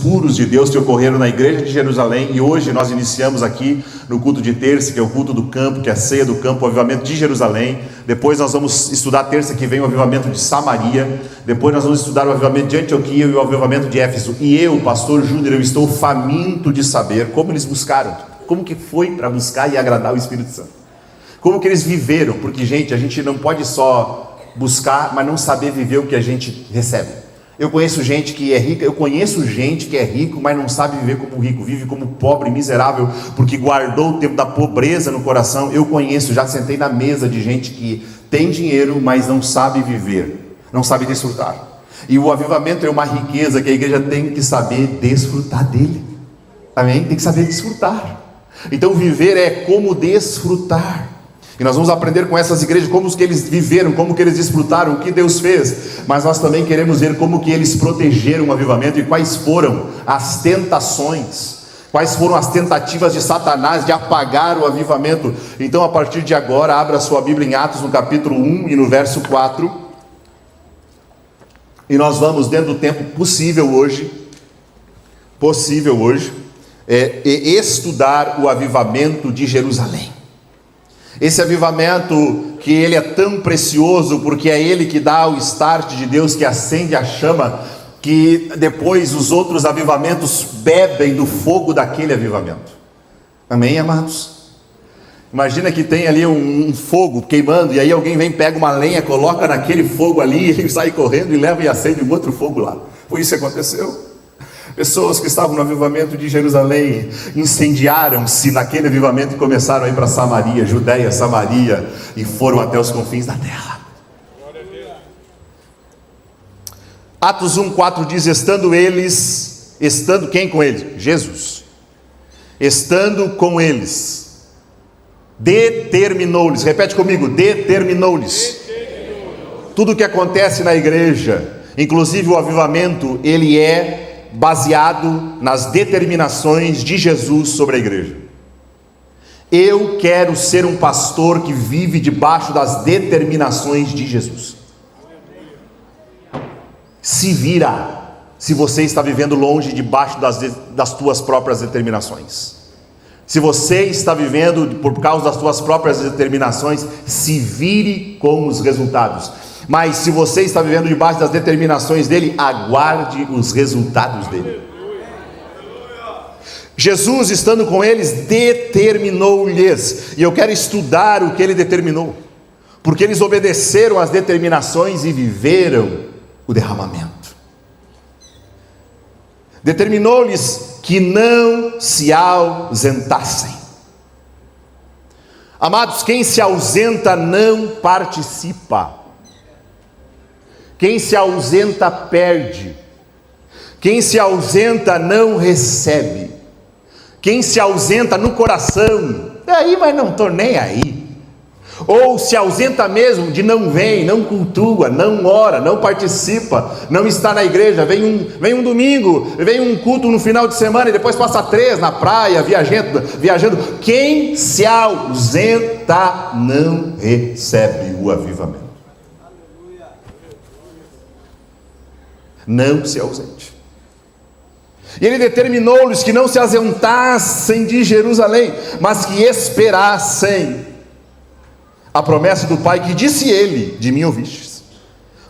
puros de Deus que ocorreram na igreja de Jerusalém, e hoje nós iniciamos aqui no culto de terça, que é o culto do campo, que é a ceia do campo, o avivamento de Jerusalém. Depois nós vamos estudar terça que vem o avivamento de Samaria. Depois nós vamos estudar o avivamento de Antioquia e o avivamento de Éfeso. E eu, pastor Júnior, eu estou faminto de saber como eles buscaram, como que foi para buscar e agradar o Espírito Santo, como que eles viveram, porque gente, a gente não pode só buscar, mas não saber viver o que a gente recebe. Eu conheço gente que é rica, eu conheço gente que é rico, mas não sabe viver como rico, vive como pobre, miserável, porque guardou o tempo da pobreza no coração. Eu conheço, já sentei na mesa de gente que tem dinheiro, mas não sabe viver, não sabe desfrutar. E o avivamento é uma riqueza que a igreja tem que saber desfrutar dele, amém? Tem que saber desfrutar. Então viver é como desfrutar. E nós vamos aprender com essas igrejas como que eles viveram, como que eles desfrutaram, o que Deus fez. Mas nós também queremos ver como que eles protegeram o avivamento e quais foram as tentações, quais foram as tentativas de Satanás de apagar o avivamento. Então, a partir de agora, abra sua Bíblia em Atos, no capítulo 1 e no verso 4. E nós vamos, dentro do tempo possível hoje, estudar o avivamento de Jerusalém. Esse avivamento que ele é tão precioso, porque é ele que dá o start de Deus, que acende a chama, que depois os outros avivamentos bebem do fogo daquele avivamento. Amém, amados? Imagina que tem ali um fogo queimando, e aí alguém vem, pega uma lenha, coloca naquele fogo ali, e ele sai correndo e leva e acende um outro fogo lá. Foi isso que aconteceu. Pessoas que estavam no avivamento de Jerusalém incendiaram-se naquele avivamento e começaram a ir para Samaria, Judéia, Samaria, e foram até os confins da terra. Atos 1:4 diz: estando quem com eles? Jesus. Estando com eles, determinou-lhes, repete comigo, determinou-lhes. Tudo o que acontece na igreja, inclusive o avivamento, ele é baseado nas determinações de Jesus sobre a igreja. Eu quero ser um pastor que vive debaixo das determinações de Jesus. Se vira, se você está vivendo longe, debaixo das tuas próprias determinações. Se você está vivendo por causa das tuas próprias determinações, se vire com os resultados. Mas se você está vivendo debaixo das determinações dele, aguarde os resultados dele. Jesus, estando com eles, determinou-lhes. E eu quero estudar o que ele determinou, porque eles obedeceram às determinações e viveram o derramamento. Determinou-lhes que não se ausentassem. Amados, quem se ausenta não participa. Quem se ausenta perde. Quem se ausenta não recebe. Quem se ausenta no coração, daí, mas não estou nem aí. Ou se ausenta mesmo de não vem, não cultua, não ora, não participa, não está na igreja, vem um domingo, vem um culto no final de semana e depois passa 3 na praia, viajando. Quem se ausenta não recebe o avivamento. Não se ausente. E ele determinou-lhes que não se ausentassem de Jerusalém, mas que esperassem a promessa do Pai, que disse ele: de mim ouvistes.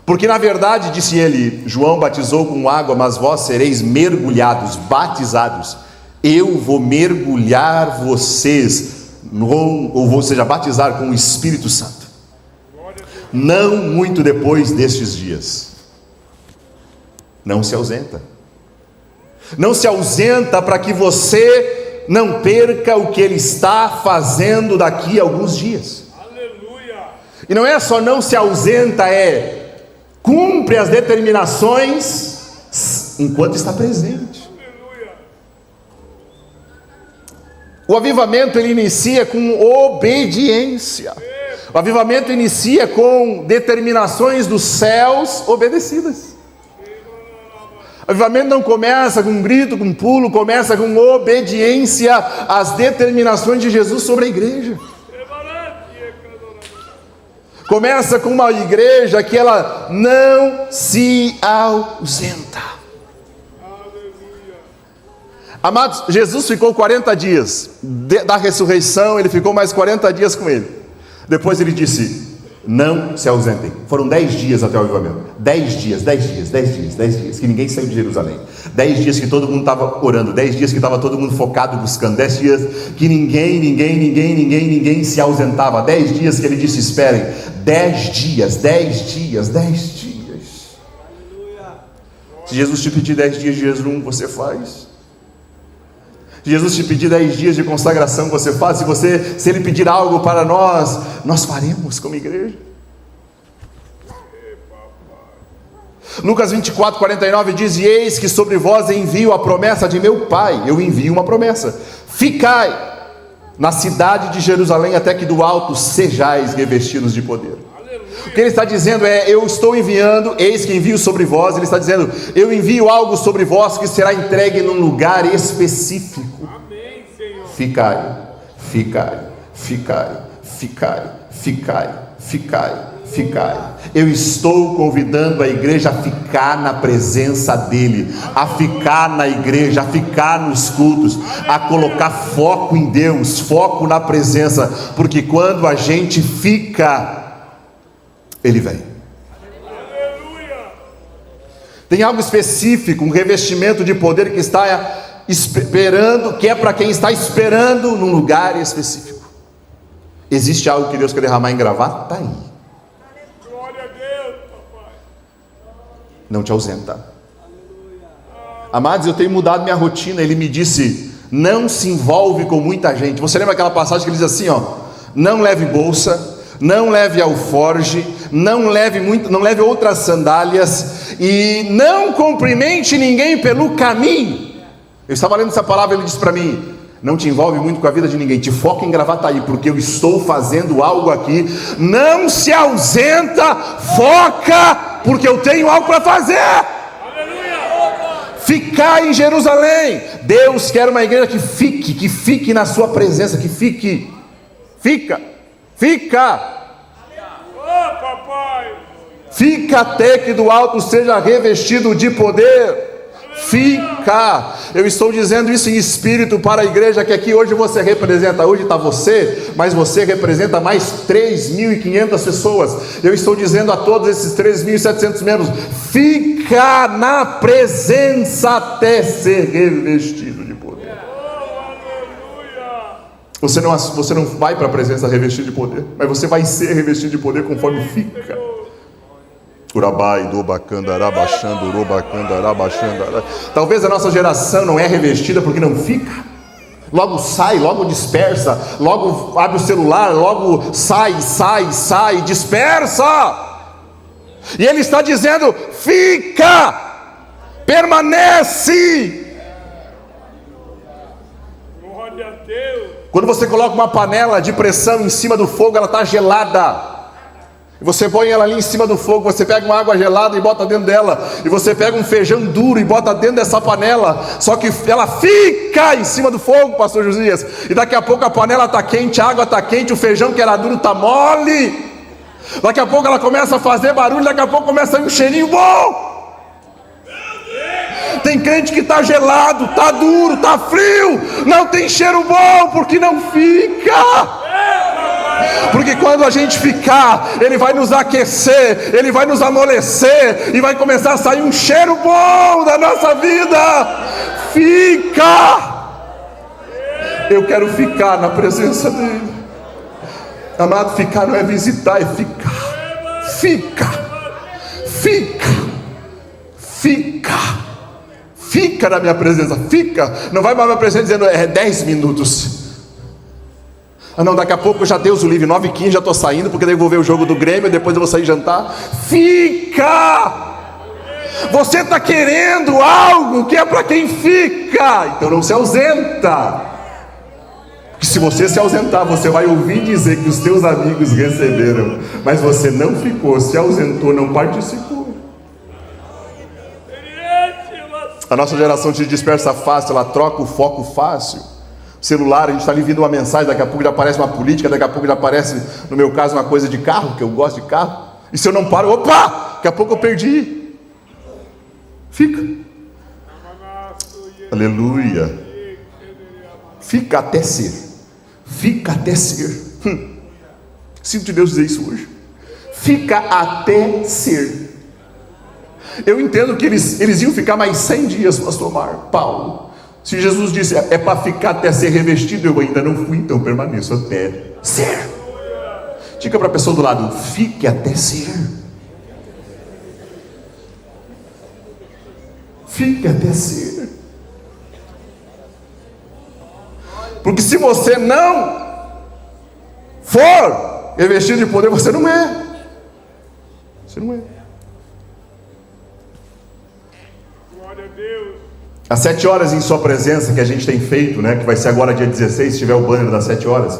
Porque na verdade, disse ele, João batizou com água, mas vós sereis mergulhados, batizados. Eu vou mergulhar vocês, ou seja, batizar com o Espírito Santo. Não muito depois destes dias. Não se ausenta. Não se ausenta para que você não perca o que ele está fazendo daqui a alguns dias. Aleluia. E não é só não se ausenta, é cumpre as determinações enquanto está presente. Aleluia. O avivamento ele inicia com obediência. O avivamento inicia com determinações dos céus obedecidas. O avivamento não começa com um grito, com um pulo, começa com obediência às determinações de Jesus sobre a igreja. Começa com uma igreja que ela não se ausenta. Amados, Jesus ficou 40 dias, da ressurreição ele ficou mais 40 dias com ele. Depois ele disse, não se ausentem. Foram 10 dias até o avivamento. 10 dias, que ninguém saiu de Jerusalém. 10 dias que todo mundo estava orando, 10 dias que estava todo mundo focado buscando, 10 dias que ninguém se ausentava, 10 dias que ele disse, esperem, 10 dias. Se Jesus te pedir 10 dias de jejum, você faz. Se Jesus te pedir 10 dias de consagração, você faz. Se Ele pedir algo para nós faremos como igreja. Lucas 24, 49 diz, e eis que sobre vós envio a promessa de meu Pai. Eu envio uma promessa. Ficai na cidade de Jerusalém, até que do alto sejais revestidos de poder. O que ele está dizendo é, eu estou enviando, eis que envio sobre vós. Ele está dizendo, eu envio algo sobre vós que será entregue num lugar específico. Amém, Senhor. Ficai. Eu estou convidando a igreja a ficar na presença dele, a ficar na igreja, a ficar nos cultos, a colocar foco em Deus, foco na presença, porque quando a gente fica, ele vem. Tem algo específico, um revestimento de poder que está esperando, que é para quem está esperando num lugar específico. Existe algo que Deus quer derramar em Gravata? Está aí. Glória a Deus, papai. Não te ausenta. Amados, eu tenho mudado minha rotina. Ele me disse, não se envolve com muita gente. Você lembra aquela passagem que ele diz assim, não leve bolsa, não leve alforge, não leve outras sandálias, e não cumprimente ninguém pelo caminho. Eu estava lendo essa palavra, ele disse para mim, não te envolve muito com a vida de ninguém, te foca em Gravataí, porque eu estou fazendo algo aqui. Não se ausenta, foca, porque eu tenho algo para fazer. Ficar em Jerusalém. Deus quer uma igreja que fique na sua presença, que fica. Papai. Fica até que do alto seja revestido de poder. Fica. Eu estou dizendo isso em espírito para a igreja que aqui hoje você representa. Hoje está você, mas você representa mais 3.500 pessoas. Eu estou dizendo a todos esses 3.700 membros, fica na presença até ser revestido de poder. Você não vai para a presença revestido de poder, mas você vai ser revestido de poder conforme fica. Urabai, Dobacandará, baixando, Urobacandará, baixando. Talvez a nossa geração não é revestida porque não fica. Logo sai, logo dispersa, logo abre o celular, logo sai, dispersa. E ele está dizendo, fica, permanece. Glória a Deus. Quando você coloca uma panela de pressão em cima do fogo, ela está gelada. Você põe ela ali em cima do fogo, você pega uma água gelada e bota dentro dela, e você pega um feijão duro e bota dentro dessa panela, só que ela fica em cima do fogo, pastor Josias, e daqui a pouco a panela está quente, a água está quente, o feijão que era duro está mole, daqui a pouco ela começa a fazer barulho, daqui a pouco começa a sair um cheirinho bom. Tem crente que está gelado, está duro, está frio, não tem cheiro bom, porque não fica. Porque quando a gente ficar, ele vai nos aquecer, ele vai nos amolecer, e vai começar a sair um cheiro bom da nossa vida. Fica. Eu quero ficar na presença dele. Amado, ficar não é visitar, é ficar. Fica na minha presença, fica. Não vai para a minha presença dizendo 10 minutos. Não, daqui a pouco já Deus o livre, 9h15 já estou saindo, porque daí eu vou ver o jogo do Grêmio, depois eu vou sair jantar. Fica! Você está querendo algo que é para quem fica, então não se ausenta. Porque se você se ausentar, você vai ouvir dizer que os teus amigos receberam, mas você não ficou, se ausentou, não participou. A nossa geração se dispersa fácil, ela troca o foco fácil. Celular, a gente está ali vendo uma mensagem, daqui a pouco já aparece uma política, daqui a pouco já aparece, no meu caso, uma coisa de carro, que eu gosto de carro, e se eu não paro, opa, daqui a pouco eu perdi. Fica. Aleluia. Fica até ser. Fica até ser. Sinto Deus dizer isso hoje. Fica até ser. Eu entendo que eles iam ficar mais 100 dias, pastor Paulo. Se Jesus disse, é para ficar até ser revestido, eu ainda não fui, então permaneço até ser. Diga para a pessoa do lado, fique até ser. Fique até ser. Porque se você não for revestido de poder, você não é. Você não é. Glória a Deus. Às 7 horas em sua presença que a gente tem feito, né? Que vai ser agora dia 16, se tiver o banner das 7 horas.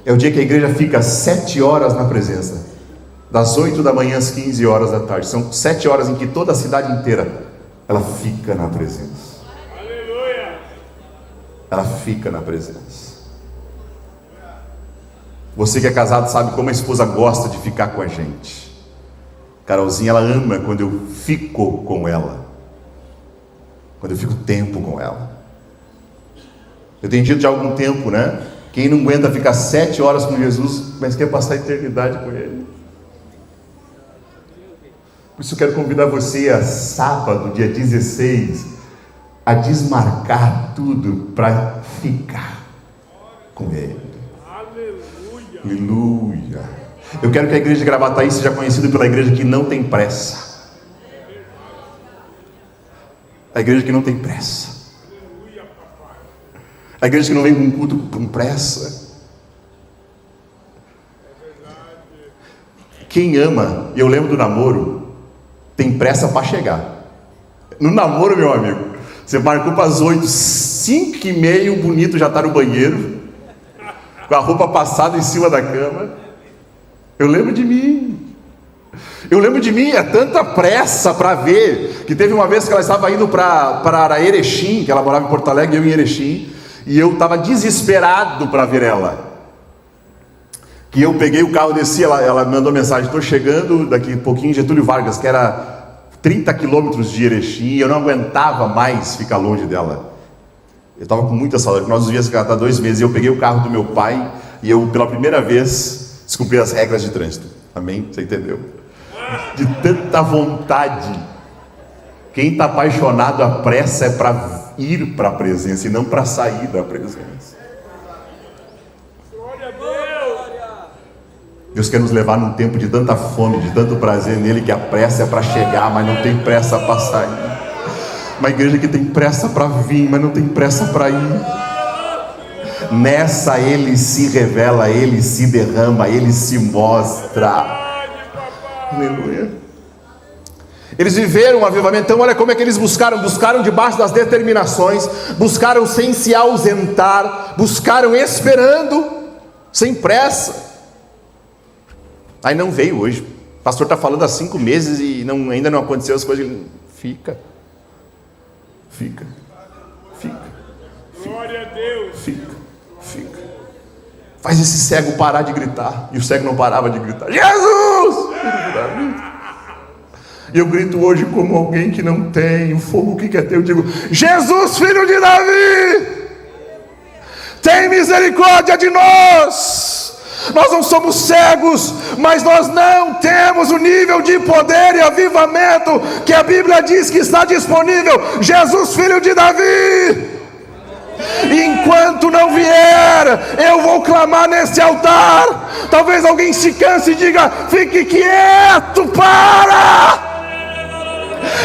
É o dia que a igreja fica 7 horas na presença. Das 8 da manhã às 15 horas da tarde. São 7 horas em que toda a cidade inteira ela fica na presença. Aleluia. Ela fica na presença. Você que é casado sabe como a esposa gosta de ficar com a gente. Carolzinha, ela ama quando eu fico com ela. Quando eu fico tempo com ela. Eu tenho dito já há algum tempo, né? Quem não aguenta ficar 7 horas com Jesus, mas quer passar a eternidade com Ele. Por isso eu quero convidar você a sábado, dia 16, a desmarcar tudo para ficar com Ele. Aleluia. Aleluia. Eu quero que a igreja de Gravataí seja conhecida pela igreja que não tem pressa. A igreja que não tem pressa. A igreja que não vem com um culto com pressa. Quem ama, e eu lembro do namoro, tem pressa para chegar. No namoro, meu amigo, você marcou para as 8, 5h30, o bonito já está no banheiro, com a roupa passada em cima da cama. Eu lembro de mim. É tanta pressa para ver, que teve uma vez que ela estava indo para Erechim, que ela morava em Porto Alegre, eu em Erechim, e eu estava desesperado para ver ela. Que eu peguei o carro, desci, ela mandou mensagem, estou chegando daqui a pouquinho em Getúlio Vargas, que era 30 quilômetros de Erechim, e eu não aguentava mais ficar longe dela. Eu estava com muita saudade, nós nos víamos cada 2 meses, e eu peguei o carro do meu pai, e eu pela primeira vez descobri as regras de trânsito. Amém? Você entendeu? De tanta vontade. Quem está apaixonado, a pressa é para ir para a presença, e não para sair da presença. Deus quer nos levar num tempo de tanta fome, de tanto prazer nele, que a pressa é para chegar, mas não tem pressa para sair. Uma igreja que tem pressa para vir, mas não tem pressa para ir. Nessa ele se revela, ele se derrama, ele se mostra. Aleluia. Eles viveram um avivamento. Então olha como é que eles buscaram debaixo das determinações, buscaram sem se ausentar, buscaram esperando, sem pressa. Aí não veio hoje. O pastor está falando há 5 meses e ainda não aconteceu as coisas. Fica. Glória a Deus. Fica. Faz esse cego parar de gritar. E o cego não parava de gritar. Jesus! E eu grito hoje como alguém que não tem o fogo que quer ter. Eu digo, Jesus, filho de Davi, tem misericórdia de nós. Nós não somos cegos, mas nós não temos o nível de poder e avivamento que a Bíblia diz que está disponível. Jesus, filho de Davi, enquanto não vier, eu vou clamar nesse altar. Talvez alguém se canse e diga, fique quieto, para.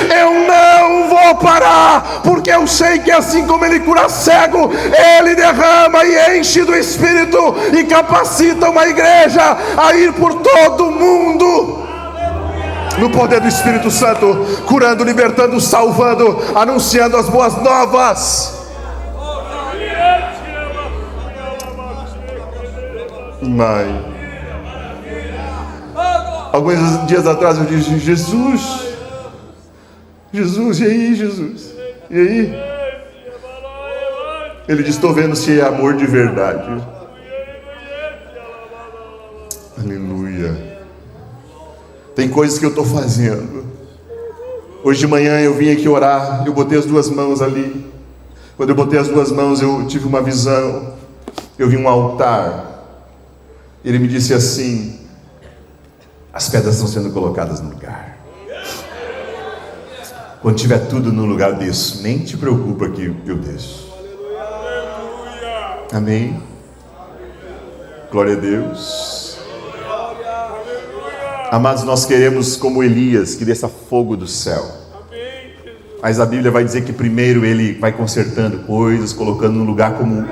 Eu não vou parar, porque eu sei que assim como ele cura cego, ele derrama e enche do Espírito e capacita uma igreja a ir por todo o mundo no poder do Espírito Santo, curando, libertando, salvando, anunciando as boas novas. Mãe, alguns dias atrás eu disse, Jesus, e aí, Jesus? E aí? Ele diz, estou vendo se é amor de verdade. Aleluia. Tem coisas que eu estou fazendo. Hoje de manhã eu vim aqui orar, eu botei as 2 mãos ali. Quando eu botei as duas mãos, eu tive uma visão. Eu vi um altar. Ele me disse assim: as pedras estão sendo colocadas no lugar. Quando tiver tudo no lugar, desço. Nem te preocupa que eu desço. Amém? Glória a Deus. Amados, nós queremos como Elias, que desça fogo do céu. Mas a Bíblia vai dizer que primeiro ele vai consertando coisas, colocando no lugar como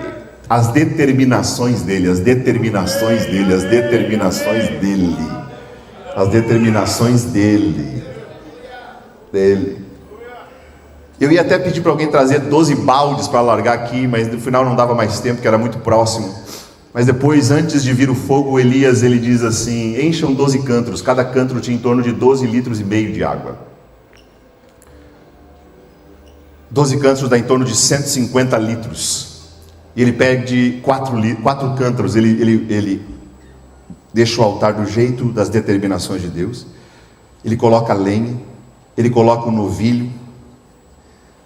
as determinações dele, as determinações dele, as determinações dele, as determinações dele. Eu ia até pedir para alguém trazer 12 baldes para largar aqui, mas no final não dava mais tempo, que era muito próximo. Mas depois, antes de vir o fogo, Elias, ele diz assim: encham 12 cântaros, cada cântaro tinha em torno de 12,5 litros de água. 12 cântaros dá em torno de 150 litros. E ele pede 4 cântaros, ele deixa o altar do jeito das determinações de Deus. Ele coloca a lenha, ele coloca o novilho.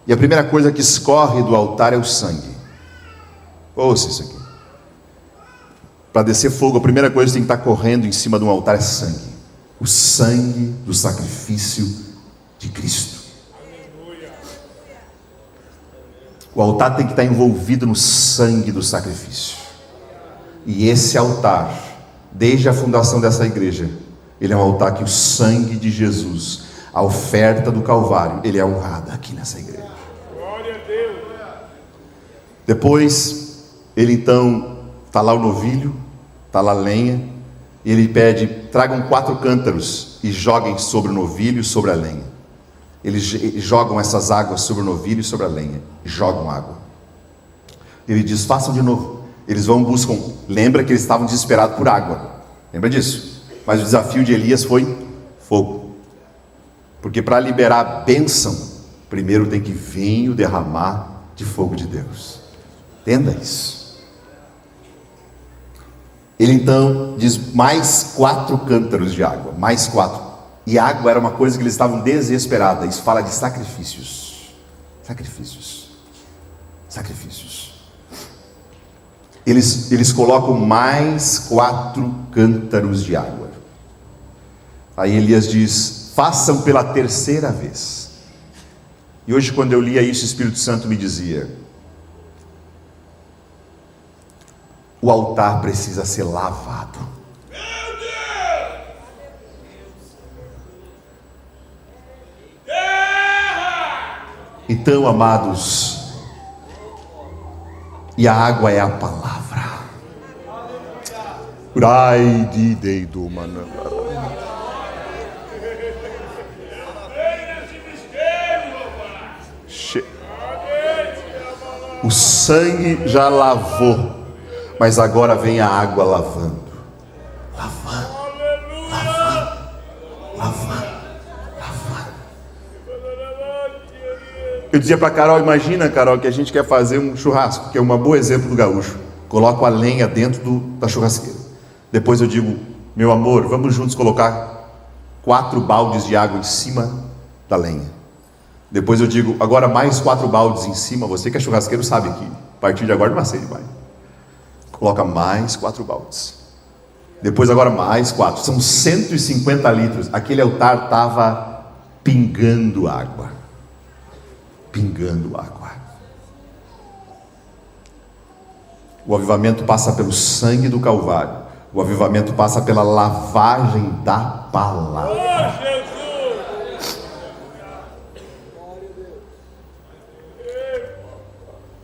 E a primeira coisa que escorre do altar é o sangue. Ouça isso aqui. Para descer fogo, a primeira coisa que tem que estar correndo em cima de um altar é sangue. O sangue do sacrifício de Cristo. O altar tem que estar envolvido no sangue do sacrifício. E esse altar, desde a fundação dessa igreja, ele é um altar que o sangue de Jesus, a oferta do Calvário, ele é honrado aqui nessa igreja. Glória a Deus. Depois, ele então, está lá o novilho, está lá a lenha, e ele pede: tragam 4 cântaros e joguem sobre o novilho e sobre a lenha. Eles jogam essas águas sobre o novilho e sobre a lenha, jogam água. Ele diz: façam de novo. Eles vão, buscam. Lembra que eles estavam desesperados por água, lembra disso? Mas o desafio de Elias foi fogo, porque para liberar a bênção, primeiro tem que vir o derramar de fogo de Deus. Entenda isso. Ele então diz: mais 4 cântaros de água, mais 4. E água era uma coisa que eles estavam desesperados. Isso fala de sacrifícios. Sacrifícios. Sacrifícios. Eles colocam mais 4 cântaros de água. Aí Elias diz: façam pela 3ª vez. E hoje, quando eu lia isso, o Espírito Santo me dizia: o altar precisa ser lavado. Então, amados, e a água é a palavra. Urai de deido mananga. O sangue já lavou, mas agora vem a água lavando, lavando, lavando, lavando, lavando. Eu dizia para Carol: imagina, Carol, que a gente quer fazer um churrasco, que é um bom exemplo do gaúcho. Coloco a lenha dentro da churrasqueira. Depois eu digo: meu amor, vamos juntos colocar 4 baldes de água em cima da lenha. Depois eu digo: agora mais 4 baldes em cima. Você que é churrasqueiro sabe que a partir de agora não vai ser demais. Coloca mais 4 baldes. Depois agora mais 4. São 150 litros. Aquele altar estava pingando água. Pingando água. O avivamento passa pelo sangue do Calvário. O avivamento passa pela lavagem da palavra.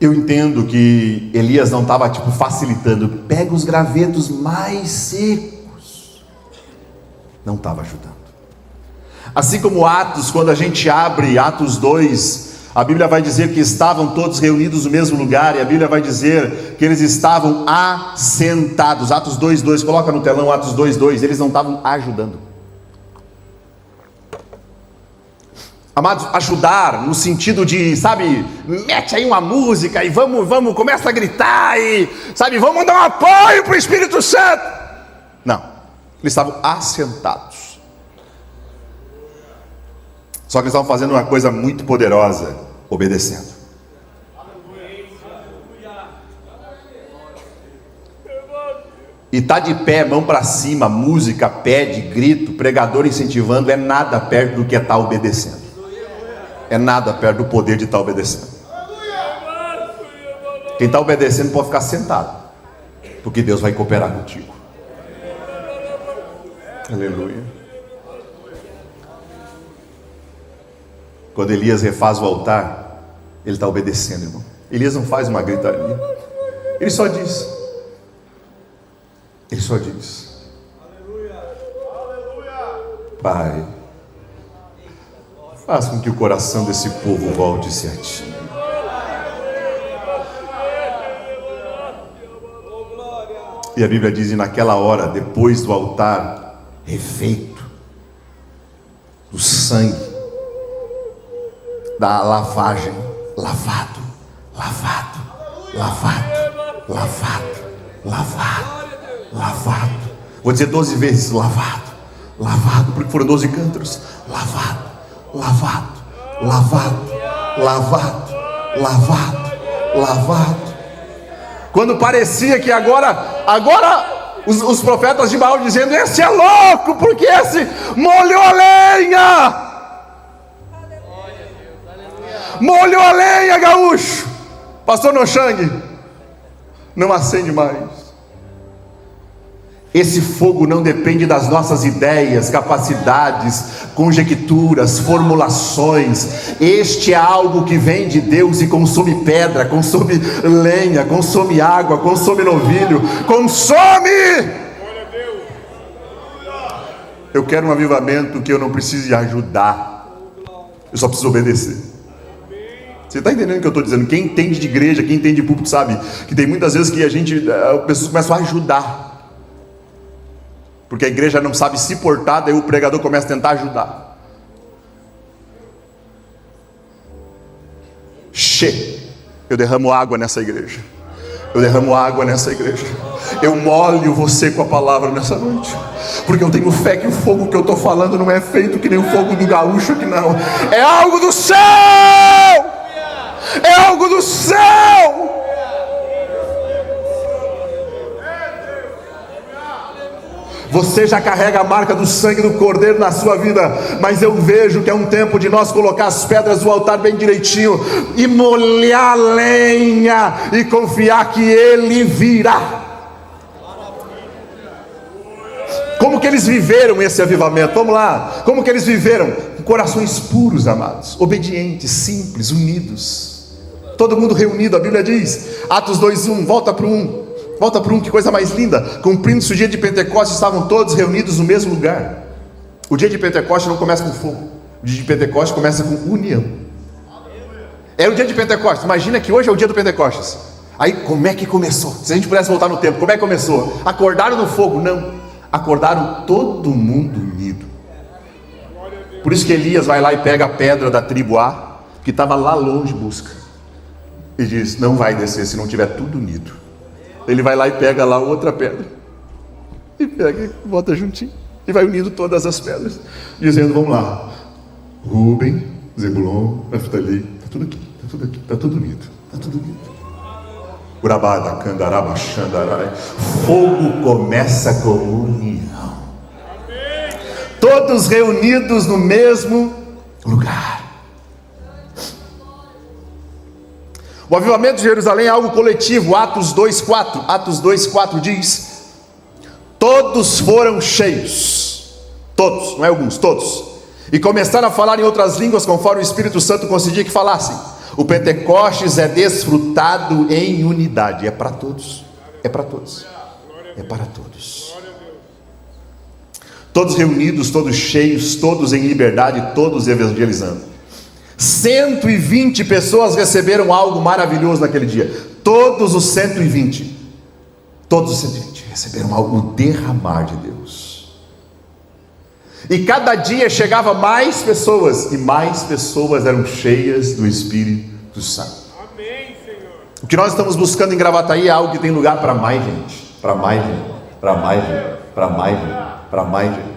Eu entendo que Elias não estava facilitando. Pega os gravetos mais secos. Não estava ajudando. Assim como Atos, quando a gente abre Atos 2, a Bíblia vai dizer que estavam todos reunidos no mesmo lugar. E a Bíblia vai dizer que eles estavam assentados. Atos 2:2, coloca no telão Atos 2:2. Eles não estavam ajudando. Amados, ajudar no sentido de, sabe, mete aí uma música e vamos, começa a gritar e, sabe, vamos dar um apoio para o Espírito Santo. Não, eles estavam assentados. Só que eles estavam fazendo uma coisa muito poderosa, obedecendo. E tá de pé, mão para cima, música, pede, grito, pregador incentivando, é nada perto do que é estar obedecendo. É nada perto do poder de estar obedecendo. Quem está obedecendo pode ficar sentado, porque Deus vai cooperar contigo. Aleluia. Quando Elias refaz o altar, ele está obedecendo, irmão. Elias não faz uma gritaria, ele só diz. Ele só diz: Pai, faz com que o coração desse povo volte-se a ti. E a Bíblia diz: e naquela hora, depois do altar refeito, do sangue, da lavagem, lavado, lavado, lavado, lavado, lavado, lavado. Vou dizer 12 vezes: lavado, lavado, porque foram 12 cântaros. Lavado, lavado, lavado, lavado, lavado, lavado. Quando parecia que agora os profetas de Baal dizendo: esse é louco, porque esse molhou a lenha. Molhou a lenha, gaúcho. Pastor Nochang, não acende mais. Esse fogo não depende das nossas ideias, capacidades, conjecturas, formulações. Este é algo que vem de Deus e consome pedra, consome lenha, consome água, consome novilho, consome! Eu quero um avivamento que eu não precise ajudar, eu só preciso obedecer. Você está entendendo o que eu estou dizendo? Quem entende de igreja, quem entende de púlpito sabe que tem muitas vezes que as pessoas começam a ajudar, porque a igreja não sabe se portar, daí o pregador começa a tentar ajudar. Eu derramo água nessa igreja. Eu derramo água nessa igreja. Eu molho você com a palavra nessa noite, porque eu tenho fé que o fogo que eu estou falando não é feito que nem o fogo do gaúcho aqui, não. É algo do céu. É algo do céu. Você já carrega a marca do sangue do Cordeiro na sua vida, mas eu vejo que é um tempo de nós colocar as pedras do altar bem direitinho e molhar a lenha e confiar que Ele virá. Como que eles viveram esse avivamento? Vamos lá. Como que eles viveram? Com corações puros, amados, obedientes, simples, unidos. Todo mundo reunido, a Bíblia diz, Atos 2:1, volta para o 1. Volta para que coisa mais linda. Cumprindo-se o dia de Pentecostes, estavam todos reunidos no mesmo lugar. O dia de Pentecostes não começa com fogo. O dia de Pentecostes começa com união. É o dia de Pentecostes. Imagina que hoje é o dia do Pentecostes. Aí como é que começou? Se a gente pudesse voltar no tempo, como é que começou? Acordaram no fogo? Não. Acordaram todo mundo unido. Por isso que Elias vai lá e pega a pedra da tribo A, que estava lá longe, busca. E diz: não vai descer se não tiver tudo unido. Ele vai lá e pega lá outra pedra, e pega e bota juntinho, e vai unindo todas as pedras, dizendo: vamos lá, Rubem, Zebulon, Naftali, está tudo aqui, está tudo aqui, está tudo unido, está tudo unido. Urabada, Candaraba, Xandarai. Fogo começa com união. Todos reunidos no mesmo lugar. O avivamento de Jerusalém é algo coletivo. Atos 2:4. Atos 2:4 diz: todos foram cheios. Todos, não é alguns, todos. E começaram a falar em outras línguas conforme o Espírito Santo concedia que falassem. O Pentecostes é desfrutado em unidade. É para todos. É para todos. É para todos. Todos reunidos, todos cheios, todos em liberdade, todos evangelizando. 120 pessoas receberam algo maravilhoso naquele dia. Todos os 120 receberam algo, o derramar de Deus. E cada dia chegava mais pessoas, e mais pessoas eram cheias do Espírito Santo. Amém, Senhor. O que nós estamos buscando em Gravataí é algo que tem lugar para mais gente, para mais gente, para mais gente, para mais gente, para mais gente.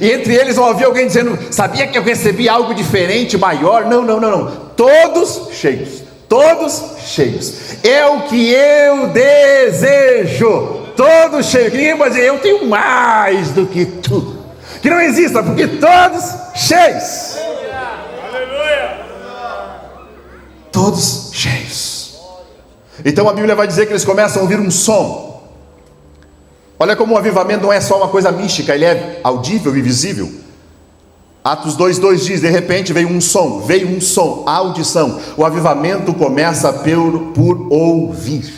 E entre eles não havia alguém dizendo: sabia que eu recebi algo diferente, maior? Não. Todos cheios, todos cheios. É o que eu desejo, todos cheios. Que ninguém pode dizer, eu tenho mais do que tu. Que não exista, porque todos cheios. Aleluia. Todos cheios. Então a Bíblia vai dizer que eles começam a ouvir um som. Olha como o avivamento não é só uma coisa mística, ele é audível e visível. Atos 2:2 diz, de repente veio um som, a audição. O avivamento começa por ouvir.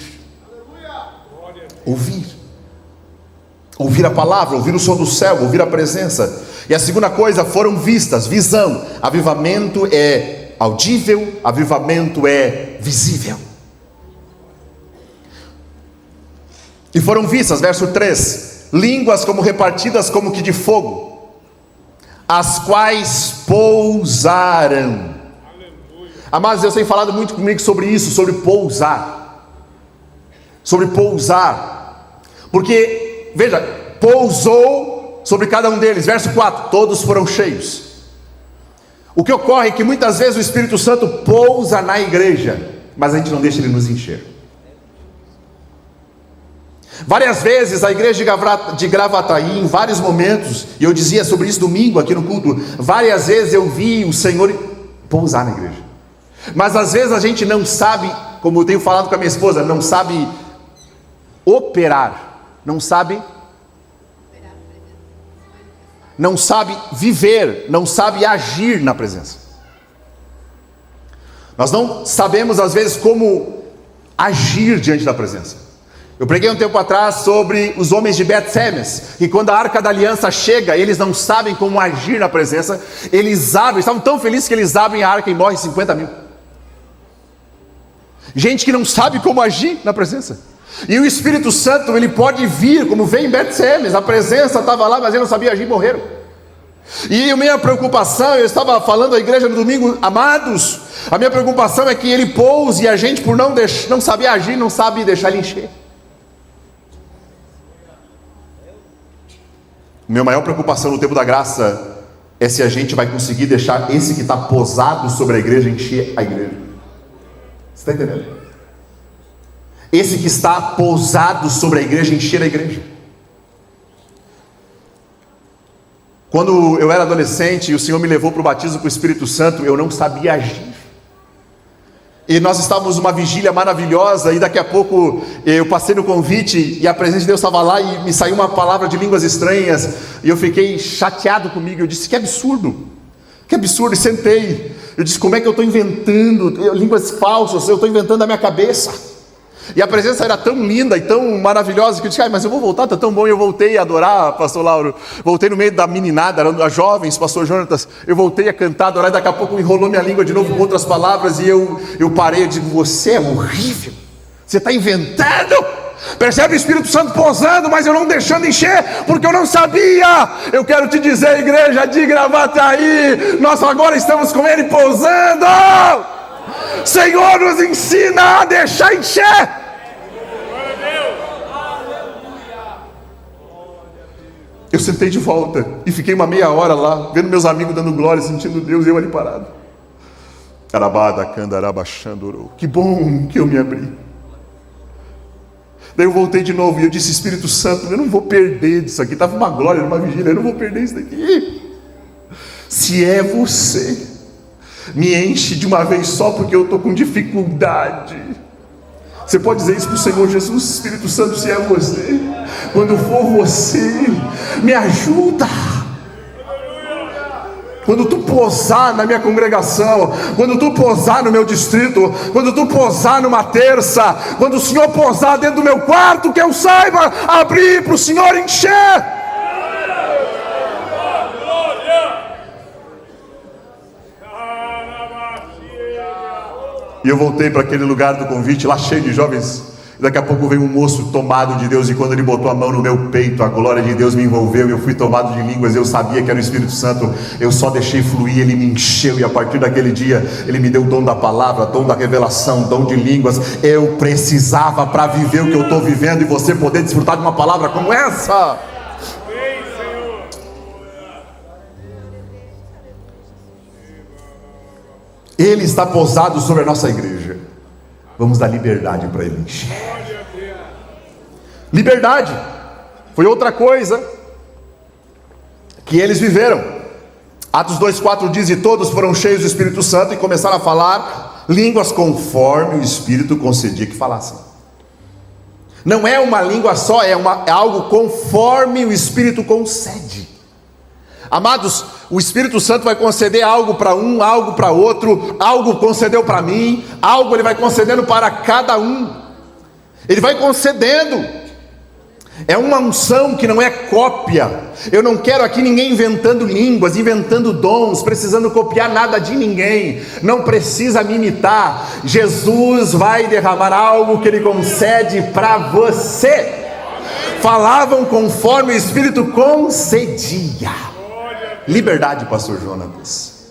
Ouvir a palavra, ouvir o som do céu, ouvir a presença. E a segunda coisa, foram vistas, visão. Avivamento é audível, avivamento é visível. E foram vistas, verso 3, línguas como repartidas como que de fogo, as quais pousaram. Amados, Deus tem falado muito comigo sobre isso, sobre pousar. Sobre pousar. Porque, veja, pousou sobre cada um deles. Verso 4, todos foram cheios. O que ocorre é que muitas vezes o Espírito Santo pousa na igreja, mas a gente não deixa ele nos encher. Várias vezes a igreja de Gravataí, em vários momentos, e eu dizia sobre isso domingo aqui no culto, várias vezes eu vi o Senhor pousar na igreja. Mas às vezes a gente não sabe, como eu tenho falado com a minha esposa, não sabe operar, não sabe viver, não sabe agir na presença. Nós não sabemos às vezes como agir diante da presença. Eu preguei um tempo atrás sobre os homens de Bet-Semes, que quando a Arca da Aliança chega, eles não sabem como agir na presença, eles abrem, estavam tão felizes que eles abrem a arca e morrem 50 mil. Gente que não sabe como agir na presença. E o Espírito Santo, ele pode vir, como veio em Bet-Semes, a presença estava lá, mas ele não sabia agir e morreram. E a minha preocupação, eu estava falando à igreja no domingo, amados, a minha preocupação é que ele pouse e a gente por não saber agir, não sabe deixar ele encher. Minha maior preocupação no tempo da graça é se a gente vai conseguir deixar esse que está posado sobre a igreja encher a igreja. Você está entendendo? Esse que está pousado sobre a igreja encher a igreja. Quando eu era adolescente e o Senhor me levou para o batismo com o Espírito Santo, eu não sabia agir. E nós estávamos numa vigília maravilhosa, e daqui a pouco eu passei no convite, e a presença de Deus estava lá, e me saiu uma palavra de línguas estranhas, e eu fiquei chateado comigo, eu disse, que absurdo, e sentei, eu disse, como é que eu estou inventando línguas falsas, eu estou inventando a minha cabeça, e a presença era tão linda e tão maravilhosa, que eu disse, mas eu vou voltar, está tão bom, e eu voltei a adorar, pastor Lauro, voltei no meio da meninada, eram as jovens, pastor Jonatas, eu voltei a cantar, adorar, e daqui a pouco enrolou minha língua de novo com outras palavras, e eu parei, eu digo, você é horrível, você está inventando, percebe o Espírito Santo posando, mas eu não deixando encher, porque eu não sabia. Eu quero te dizer, igreja de Gravataí, nós agora estamos com ele pousando. Senhor, nos ensina a deixar encher. Eu sentei de volta e fiquei uma meia hora lá, vendo meus amigos dando glória, sentindo Deus, e eu ali parado. Que bom que eu me abri. Daí eu voltei de novo e eu disse, Espírito Santo, eu não vou perder disso aqui, estava uma glória, uma vigília, eu não vou perder isso daqui. Se é você, me enche de uma vez só, porque eu estou com dificuldade. Você pode dizer isso para o Senhor Jesus, Espírito Santo, se é você, quando for você, me ajuda. Quando tu pousar na minha congregação, quando tu pousar no meu distrito, quando tu pousar numa terça, quando o Senhor pousar dentro do meu quarto, que eu saiba abrir para o Senhor encher. E eu voltei para aquele lugar do convite, lá cheio de jovens. E daqui a pouco veio um moço tomado de Deus, e quando ele botou a mão no meu peito, a glória de Deus me envolveu, e eu fui tomado de línguas, eu sabia que era o Espírito Santo, eu só deixei fluir, ele me encheu, e a partir daquele dia, ele me deu o dom da palavra, dom da revelação, dom de línguas. Eu precisava para viver o que eu estou vivendo, e você poder desfrutar de uma palavra como essa. Ele está pousado sobre a nossa igreja. Vamos dar liberdade para ele encher. Liberdade foi outra coisa que eles viveram. Atos 2,4 diz: e todos foram cheios do Espírito Santo e começaram a falar línguas conforme o Espírito concedia que falassem. Não é uma língua só, é algo conforme o Espírito concede. Amados, o Espírito Santo vai conceder algo para um, algo para outro, algo concedeu para mim, algo ele vai concedendo para cada um. Ele vai concedendo. É uma unção que não é cópia. Eu não quero aqui ninguém inventando línguas, inventando dons, precisando copiar nada de ninguém. Não precisa me imitar. Jesus vai derramar algo que Ele concede para você. Falavam conforme o Espírito concedia. Liberdade, pastor Jonatas.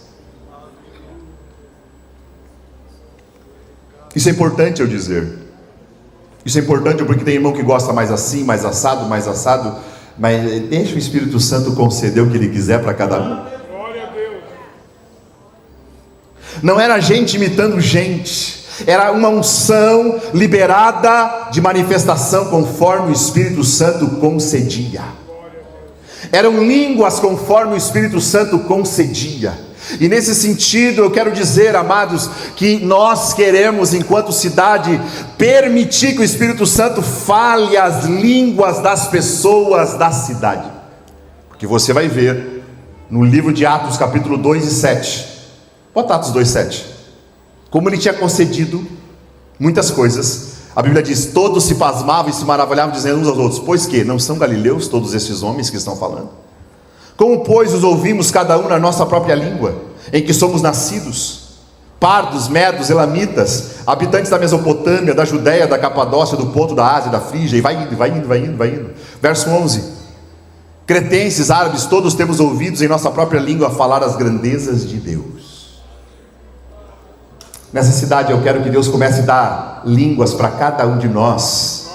Isso é importante eu dizer. Isso é importante porque tem irmão que gosta mais assim, mais assado, mas deixa o Espírito Santo conceder o que Ele quiser para cada um. Não era gente imitando gente, era uma unção liberada de manifestação conforme o Espírito Santo concedia. Eram línguas conforme o Espírito Santo concedia. E nesse sentido eu quero dizer, amados, que nós queremos, enquanto cidade, permitir que o Espírito Santo fale as línguas das pessoas da cidade. Porque você vai ver no livro de Atos capítulo 2 e 7, bota Atos 2, 7, como ele tinha concedido muitas coisas. A Bíblia diz: todos se pasmavam e se maravilhavam, dizendo uns aos outros: pois que não são galileus todos esses homens que estão falando? Como, pois, os ouvimos cada um na nossa própria língua, em que somos nascidos? Pardos, medos, elamitas, habitantes da Mesopotâmia, da Judéia, da Capadócia, do Ponto, da Ásia, da Frígia, e vai indo. Verso 11: cretenses, árabes, todos temos ouvidos em nossa própria língua falar as grandezas de Deus. Nessa cidade eu quero que Deus comece a dar línguas para cada um de nós,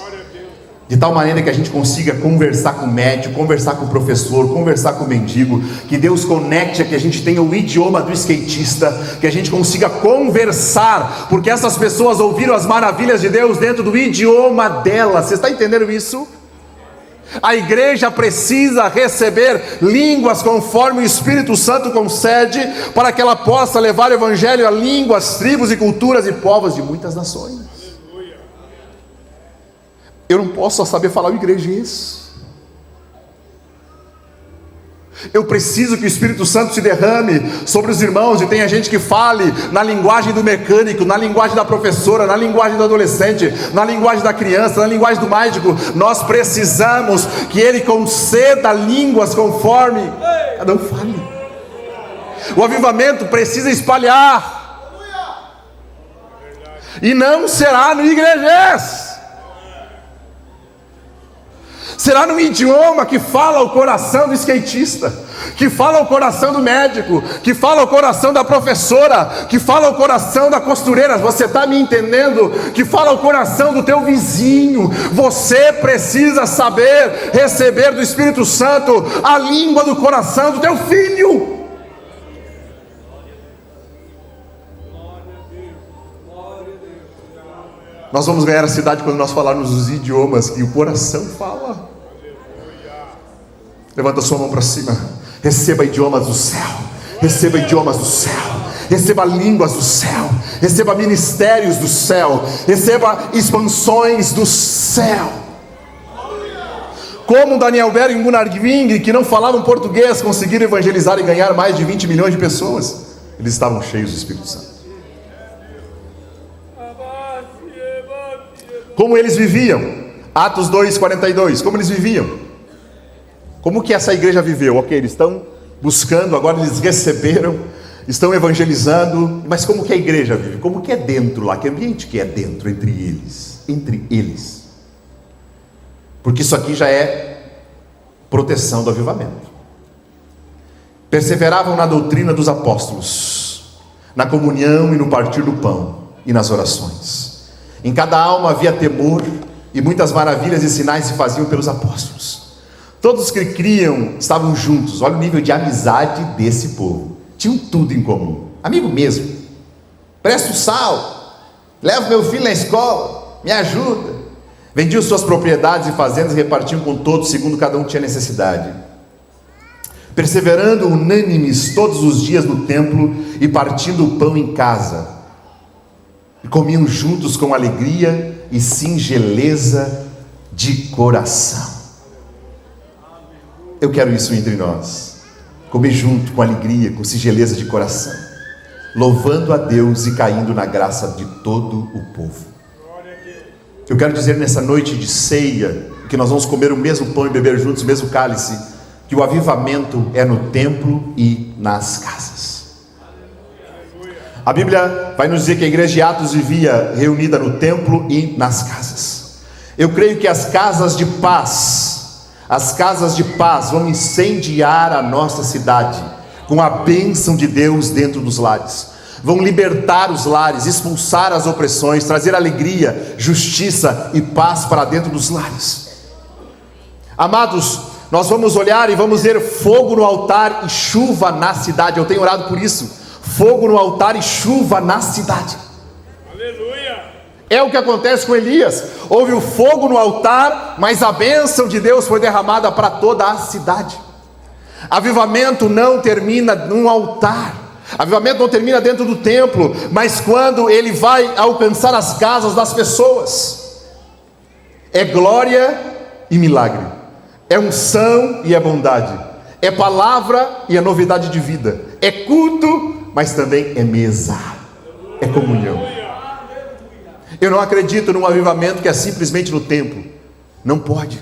de tal maneira que a gente consiga conversar com o médico, conversar com o professor, conversar com o mendigo, que Deus conecte, que a gente tenha o idioma do skatista, que a gente consiga conversar, porque essas pessoas ouviram as maravilhas de Deus dentro do idioma delas. Você está entendendo isso? A igreja precisa receber línguas conforme o Espírito Santo concede, para que ela possa levar o evangelho a línguas, tribos e culturas e povos de muitas nações. Eu não posso só saber falar o igrejês. Eu preciso que o Espírito Santo se derrame sobre os irmãos, e tenha gente que fale na linguagem do mecânico, na linguagem da professora, na linguagem do adolescente, na linguagem da criança, na linguagem do médico. Nós precisamos que Ele conceda línguas conforme cada um fale. O avivamento precisa espalhar, e não será no igrejês. Será no idioma que fala o coração do skatista, que fala o coração do médico, que fala o coração da professora, que fala o coração da costureira. Você está me entendendo? Que fala o coração do teu vizinho. Você precisa saber receber do Espírito Santo a língua do coração do teu filho. Nós vamos ganhar a cidade quando nós falarmos os idiomas que o coração fala. Levanta sua mão para cima. Receba idiomas do céu. Receba idiomas do céu. Receba línguas do céu. Receba ministérios do céu. Receba expansões do céu. Como Daniel Berg e Gunnar Gwing, que não falavam português, conseguiram evangelizar e ganhar mais de 20 milhões de pessoas. Eles estavam cheios do Espírito Santo. Como eles viviam? Atos 2:42. Como eles viviam? Como que essa igreja viveu? Ok, eles estão buscando, agora eles receberam, estão evangelizando, mas como que a igreja vive? Como que é dentro lá? Que ambiente que é dentro entre eles? Entre eles. Porque isso aqui já é proteção do avivamento. Perseveravam na doutrina dos apóstolos, na comunhão e no partir do pão e nas orações. Em cada alma havia temor, e muitas maravilhas e sinais se faziam pelos apóstolos. Todos que criam estavam juntos. Olha o nível de amizade desse povo. Tinham tudo em comum. Amigo mesmo. Presta o sal. Levo meu filho na escola, me ajuda. Vendiam suas propriedades e fazendas e repartiam com todos, segundo cada um tinha necessidade. Perseverando unânimes todos os dias no templo e partindo o pão em casa. E comiam juntos com alegria e singeleza de coração. Eu quero isso entre nós. Comer junto com alegria, com singeleza de coração. Louvando a Deus e caindo na graça de todo o povo. Eu quero dizer nessa noite de ceia, que nós vamos comer o mesmo pão e beber juntos o mesmo cálice, que o avivamento é no templo e nas casas. A Bíblia vai nos dizer que a igreja de Atos vivia reunida no templo e nas casas. Eu creio que as casas de paz vão incendiar a nossa cidade, com a bênção de Deus dentro dos lares. Vão libertar os lares, expulsar as opressões, trazer alegria, justiça e paz para dentro dos lares. Amados, nós vamos olhar e vamos ver fogo no altar e chuva na cidade. Eu tenho orado por isso. Fogo no altar e chuva na cidade. Aleluia! É o que acontece com Elias. Houve o fogo no altar, mas a bênção de Deus foi derramada para toda a cidade. Avivamento não termina num altar. Avivamento não termina dentro do templo, mas quando ele vai alcançar as casas das pessoas. É glória e milagre. É unção e é bondade. É palavra e é novidade de vida. É culto, mas também é mesa. É comunhão. Eu não acredito num avivamento que é simplesmente no templo. Não pode.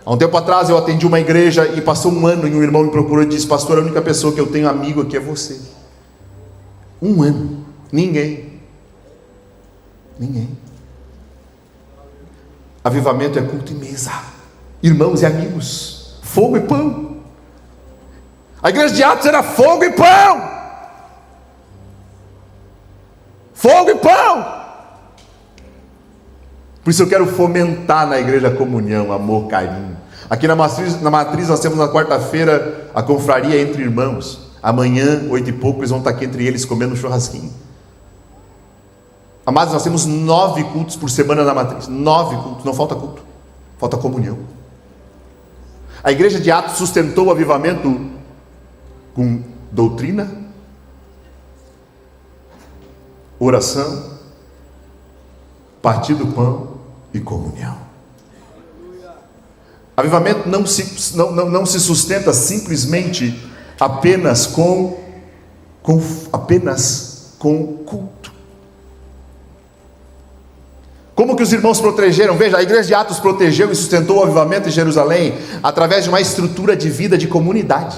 Há um tempo atrás eu atendi uma igreja e passou um ano e um irmão me procurou e disse: pastor, a única pessoa que eu tenho amigo aqui é você. Um ano. Ninguém. Avivamento é culto e mesa. Irmãos e amigos. Fogo e pão. A igreja de Atos era fogo e pão. Fogo e pão. Por isso eu quero fomentar na igreja a comunhão, amor, carinho. Aqui na matriz nós temos na quarta-feira a confraria entre irmãos. Amanhã, 8 e pouco, eles vão estar aqui entre eles comendo um churrasquinho. Amados, nós temos 9 cultos por semana na matriz. 9 cultos, não falta culto. Falta comunhão. A igreja de Atos sustentou o avivamento com doutrina, oração, partir do pão e comunhão. Avivamento não se sustenta simplesmente apenas com culto. Como que os irmãos protegeram? Veja, a igreja de Atos protegeu e sustentou o avivamento em Jerusalém através de uma estrutura de vida de comunidade,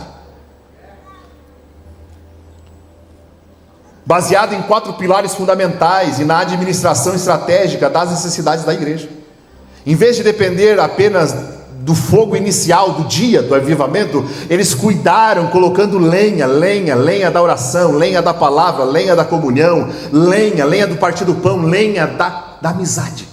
baseado em 4 pilares fundamentais e na administração estratégica das necessidades da igreja. Em vez de depender apenas do fogo inicial do dia do avivamento, eles cuidaram colocando lenha da oração, lenha da palavra, lenha da comunhão, lenha do partir do pão, lenha da amizade.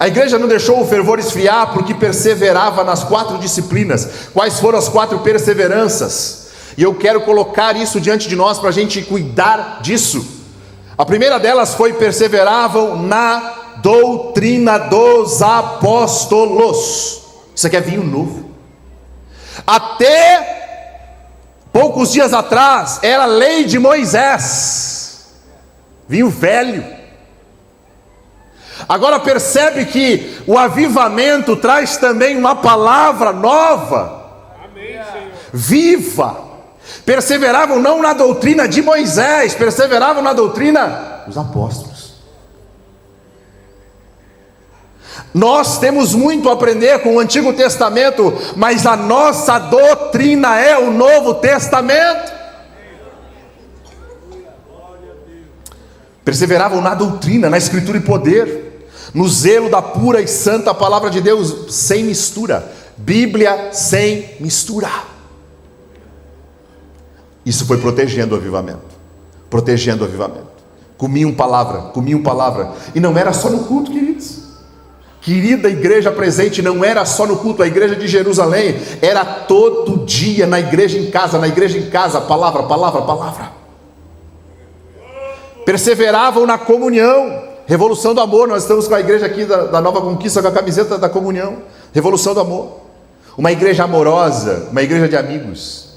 A igreja não deixou o fervor esfriar porque perseverava nas 4 disciplinas. Quais foram as 4 perseveranças? E eu quero colocar isso diante de nós para a gente cuidar disso. A primeira delas foi: perseveravam na doutrina dos apóstolos. Isso aqui é vinho novo. Até poucos dias atrás era a lei de Moisés, vinho velho. Agora percebe que o avivamento traz também uma palavra nova. Amém, Senhor. Viva. Perseveravam não na doutrina de Moisés, perseveravam na doutrina dos apóstolos. Nós temos muito a aprender com o Antigo Testamento, mas a nossa doutrina é o Novo Testamento. Perseveravam na doutrina, na escritura e poder, no zelo da pura e santa palavra de Deus, sem mistura. Bíblia sem mistura. Isso foi protegendo o avivamento. Protegendo o avivamento. Comiam palavra. E não era só no culto, queridos. Querida igreja presente, não era só no culto. A igreja de Jerusalém era todo dia, na igreja em casa, palavra. Perseveravam na comunhão. Revolução do amor. Nós estamos com a igreja aqui da Nova Conquista com a camiseta da comunhão. Revolução do amor. Uma igreja amorosa, uma igreja de amigos,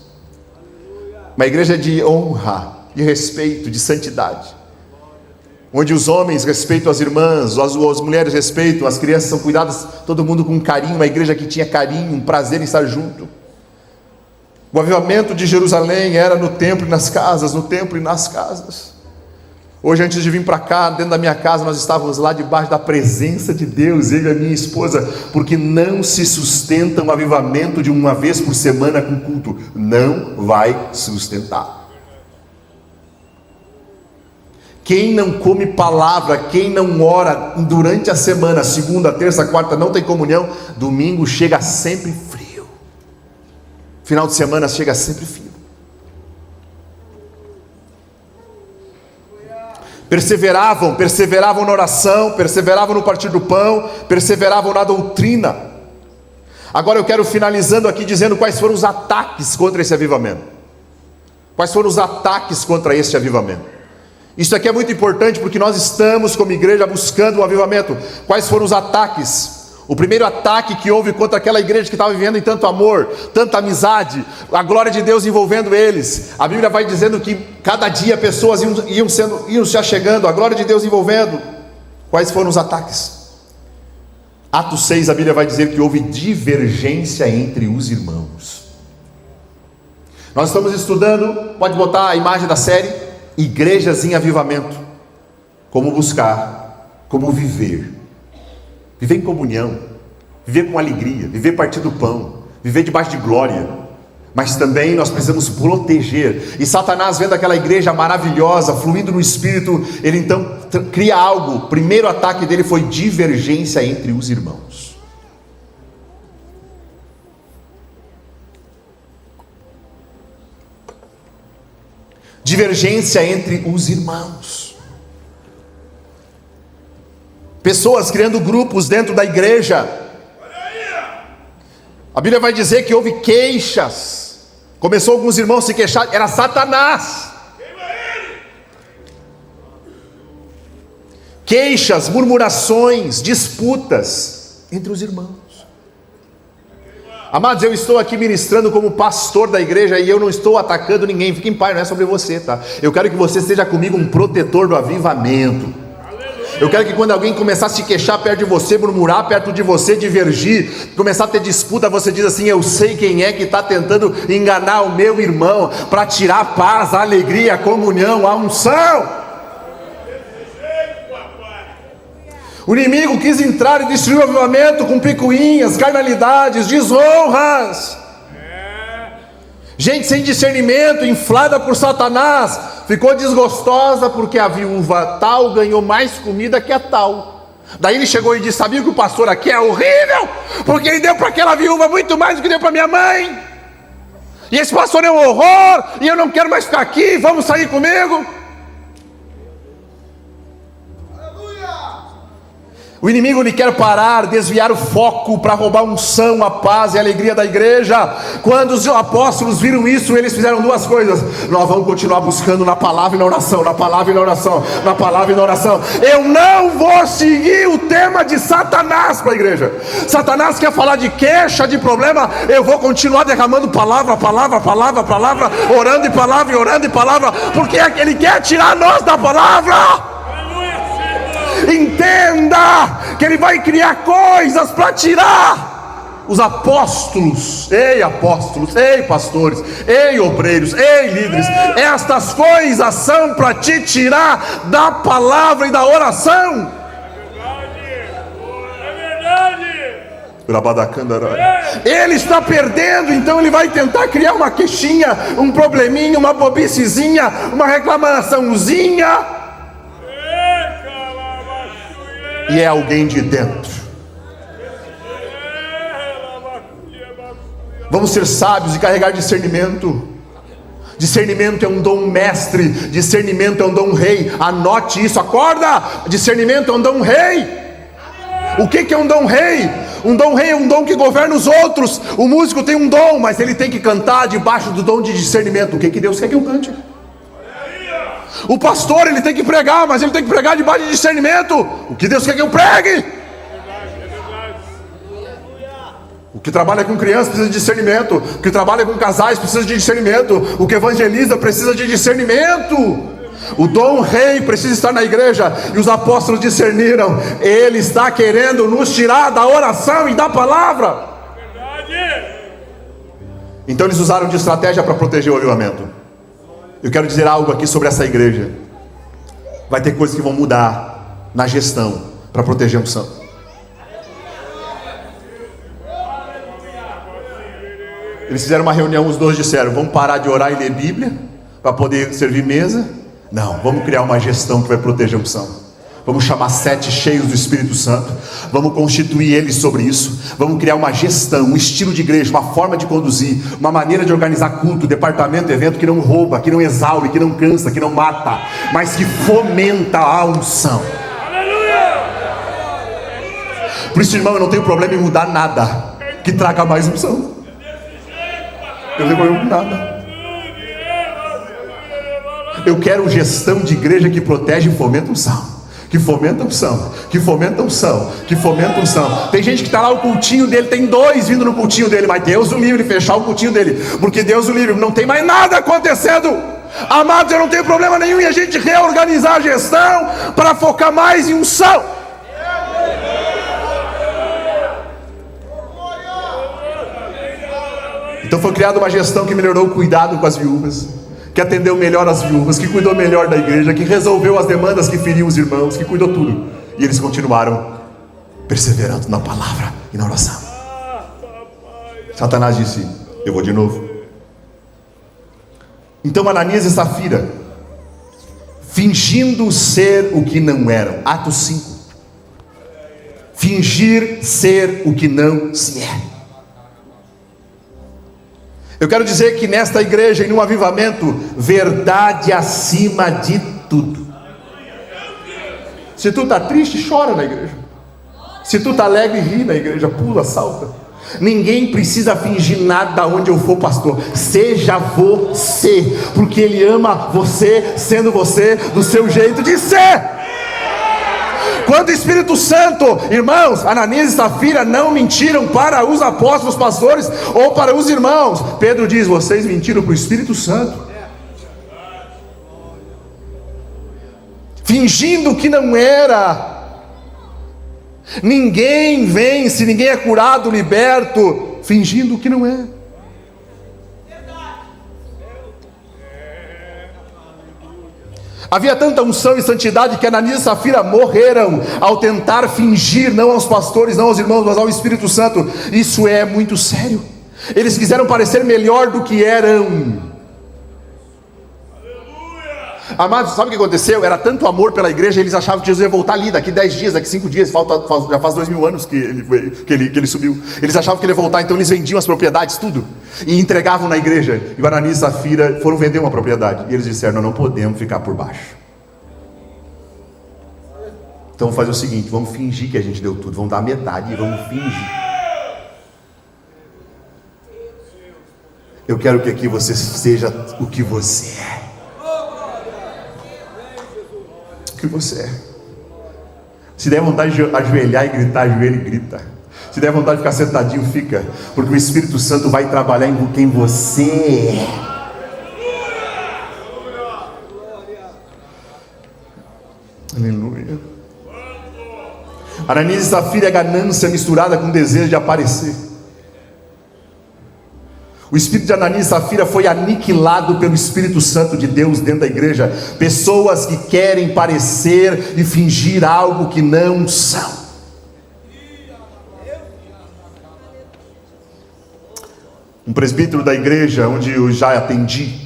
uma igreja de honra, de respeito, de santidade, onde os homens respeitam as irmãs, as mulheres respeitam, as crianças são cuidadas, todo mundo com carinho, uma igreja que tinha carinho, um prazer em estar junto. O avivamento de Jerusalém era no templo e nas casas, no templo e nas casas. Hoje, antes de vir para cá, dentro da minha casa, nós estávamos lá debaixo da presença de Deus, eu e a minha esposa, porque não se sustenta um avivamento de uma vez por semana com culto, não vai sustentar. Quem não come palavra, quem não ora durante a semana, segunda, terça, quarta, não tem comunhão, domingo chega sempre frio, final de semana chega sempre frio. Perseveravam na oração, perseveravam no partir do pão, perseveravam na doutrina. Agora eu quero finalizando aqui dizendo quais foram os ataques contra esse avivamento. Quais foram os ataques contra este avivamento? Isso aqui é muito importante porque nós estamos como igreja buscando um avivamento. Quais foram os ataques? O primeiro ataque que houve contra aquela igreja que estava vivendo em tanto amor, tanta amizade, a glória de Deus envolvendo eles. A Bíblia vai dizendo que cada dia pessoas iam se achegando, a glória de Deus envolvendo. Quais foram os ataques? Atos 6, a Bíblia vai dizer que houve divergência entre os irmãos. Nós estamos estudando, pode botar a imagem da série, Igrejas em Avivamento. Como buscar, como viver. Viver em comunhão, viver com alegria, viver partindo do pão, viver debaixo de glória. Mas também nós precisamos proteger. E Satanás, vendo aquela igreja maravilhosa, fluindo no Espírito, ele então cria algo. O primeiro ataque dele foi divergência entre os irmãos. Divergência entre os irmãos. Pessoas criando grupos dentro da igreja. A Bíblia vai dizer que houve queixas. Começou alguns irmãos a se queixar, era Satanás. Queixas, murmurações, disputas entre os irmãos. Amados, eu estou aqui ministrando como pastor da igreja e eu não estou atacando ninguém. Fique em paz, não é sobre você, tá? Eu quero que você seja comigo um protetor do avivamento. Eu quero que quando alguém começar a se queixar perto de você, murmurar perto de você, divergir, começar a ter disputa, você diz assim: eu sei quem é que está tentando enganar o meu irmão, para tirar a paz, a alegria, a comunhão, a unção. O inimigo quis entrar e destruir o avivamento com picuinhas, carnalidades, desonras. Gente sem discernimento, inflada por Satanás, ficou desgostosa porque a viúva tal ganhou mais comida que a tal. Daí ele chegou e disse: sabia que o pastor aqui é horrível? Porque ele deu para aquela viúva muito mais do que deu para minha mãe. E esse pastor é um horror, e eu não quero mais ficar aqui, vamos sair comigo. O inimigo lhe quer parar, desviar o foco para roubar a unção, a paz e a alegria da igreja. Quando os apóstolos viram isso, eles fizeram duas coisas: nós vamos continuar buscando na palavra e na oração, na palavra e na oração, na palavra e na oração. Eu não vou seguir o tema de Satanás para a igreja. Satanás quer falar de queixa, de problema, eu vou continuar derramando palavra, palavra, palavra, palavra, orando e palavra, porque ele quer tirar nós da palavra. Entenda que ele vai criar coisas para tirar os apóstolos, ei pastores, ei obreiros, ei líderes. Estas coisas são para te tirar da palavra e da oração. É verdade. Ele está perdendo, então ele vai tentar criar uma queixinha, um probleminha, uma bobicezinha, uma reclamaçãozinha. E é alguém de dentro. Vamos ser sábios e carregar discernimento. Discernimento é um dom mestre. Discernimento é um dom rei. Anote isso, acorda. Discernimento é um dom rei. O que é um dom rei? Um dom rei é um dom que governa os outros. O músico tem um dom, mas ele tem que cantar debaixo do dom de discernimento. O que Deus quer que eu cante? O pastor, ele tem que pregar, mas ele tem que pregar debaixo de discernimento. O que Deus quer que eu pregue? O que trabalha com crianças precisa de discernimento. O que trabalha com casais precisa de discernimento. O que evangeliza precisa de discernimento. O dom rei precisa estar na igreja. E os apóstolos discerniram: ele está querendo nos tirar da oração e da palavra. Então eles usaram de estratégia para proteger o avivamento. Eu quero dizer algo aqui sobre essa igreja. Vai ter coisas que vão mudar na gestão para proteger a unção. Eles fizeram uma reunião, os dois disseram: vamos parar de orar e ler Bíblia para poder servir mesa? Não, vamos criar uma gestão que vai proteger a unção. Vamos chamar 7 cheios do Espírito Santo. Vamos constituir eles sobre isso. Vamos criar uma gestão, um estilo de igreja, uma forma de conduzir, uma maneira de organizar culto, departamento, evento que não rouba, que não exaure, que não cansa, que não mata, mas que fomenta a unção. Por isso, irmão, eu não tenho problema em mudar nada que traga mais unção. Eu não tenho problema com nada. Eu quero gestão de igreja que protege e fomenta unção. Que fomenta unção, que fomenta unção, que fomenta unção. Tem gente que está lá, o cultinho dele, tem 2 vindo no cultinho dele, mas Deus o livre de fechar o cultinho dele, porque Deus o livre, não tem mais nada acontecendo. Amados, eu não tenho problema nenhum em a gente reorganizar a gestão para focar mais em unção. Então foi criada uma gestão que melhorou o cuidado com as viúvas, que atendeu melhor as viúvas, que cuidou melhor da igreja, que resolveu as demandas que feriam os irmãos, que cuidou tudo. E eles continuaram perseverando na palavra e na oração. Satanás disse: eu vou de novo. Então Ananias e Safira, fingindo ser o que não eram. Atos 5. Fingir ser o que não se é. Eu quero dizer que nesta igreja e no avivamento, verdade acima de tudo. Se tu está triste, chora na igreja. Se tu está alegre, ri na igreja, pula, salta. Ninguém precisa fingir nada onde eu for, pastor. Seja você, porque Ele ama você, sendo você do seu jeito de ser. Quando o Espírito Santo, irmãos, Ananias e Safira não mentiram para os apóstolos, pastores ou para os irmãos. Pedro diz: vocês mentiram para o Espírito Santo, fingindo que não era. Ninguém vence, ninguém é curado, liberto, fingindo que não é. Havia tanta unção e santidade que Ananias e Safira morreram ao tentar fingir, não aos pastores, não aos irmãos, mas ao Espírito Santo. Isso é muito sério. Eles quiseram parecer melhor do que eram. Amados, sabe o que aconteceu? Era tanto amor pela igreja, eles achavam que Jesus ia voltar ali, daqui 10 dias, daqui 5 dias, já faz 2000 anos que ele subiu. Eles achavam que ele ia voltar, então eles vendiam as propriedades, tudo, e entregavam na igreja. E o Ananias e Safira foram vender uma propriedade, e eles disseram: não podemos ficar por baixo. Então vamos fazer o seguinte, vamos fingir que a gente deu tudo, vamos dar metade e vamos fingir. Eu quero que aqui você seja o que você é. O que você é. Se der vontade de ajoelhar e gritar, ajoelha e grita. Se der vontade de ficar sentadinho, fica. Porque o Espírito Santo vai trabalhar em quem você é. Aleluia. Ananias e Safira é ganância misturada com desejo de aparecer. O espírito de Ananias e Safira foi aniquilado pelo Espírito Santo de Deus dentro da igreja. Pessoas que querem parecer e fingir algo que não são. Um presbítero da igreja onde eu já atendi,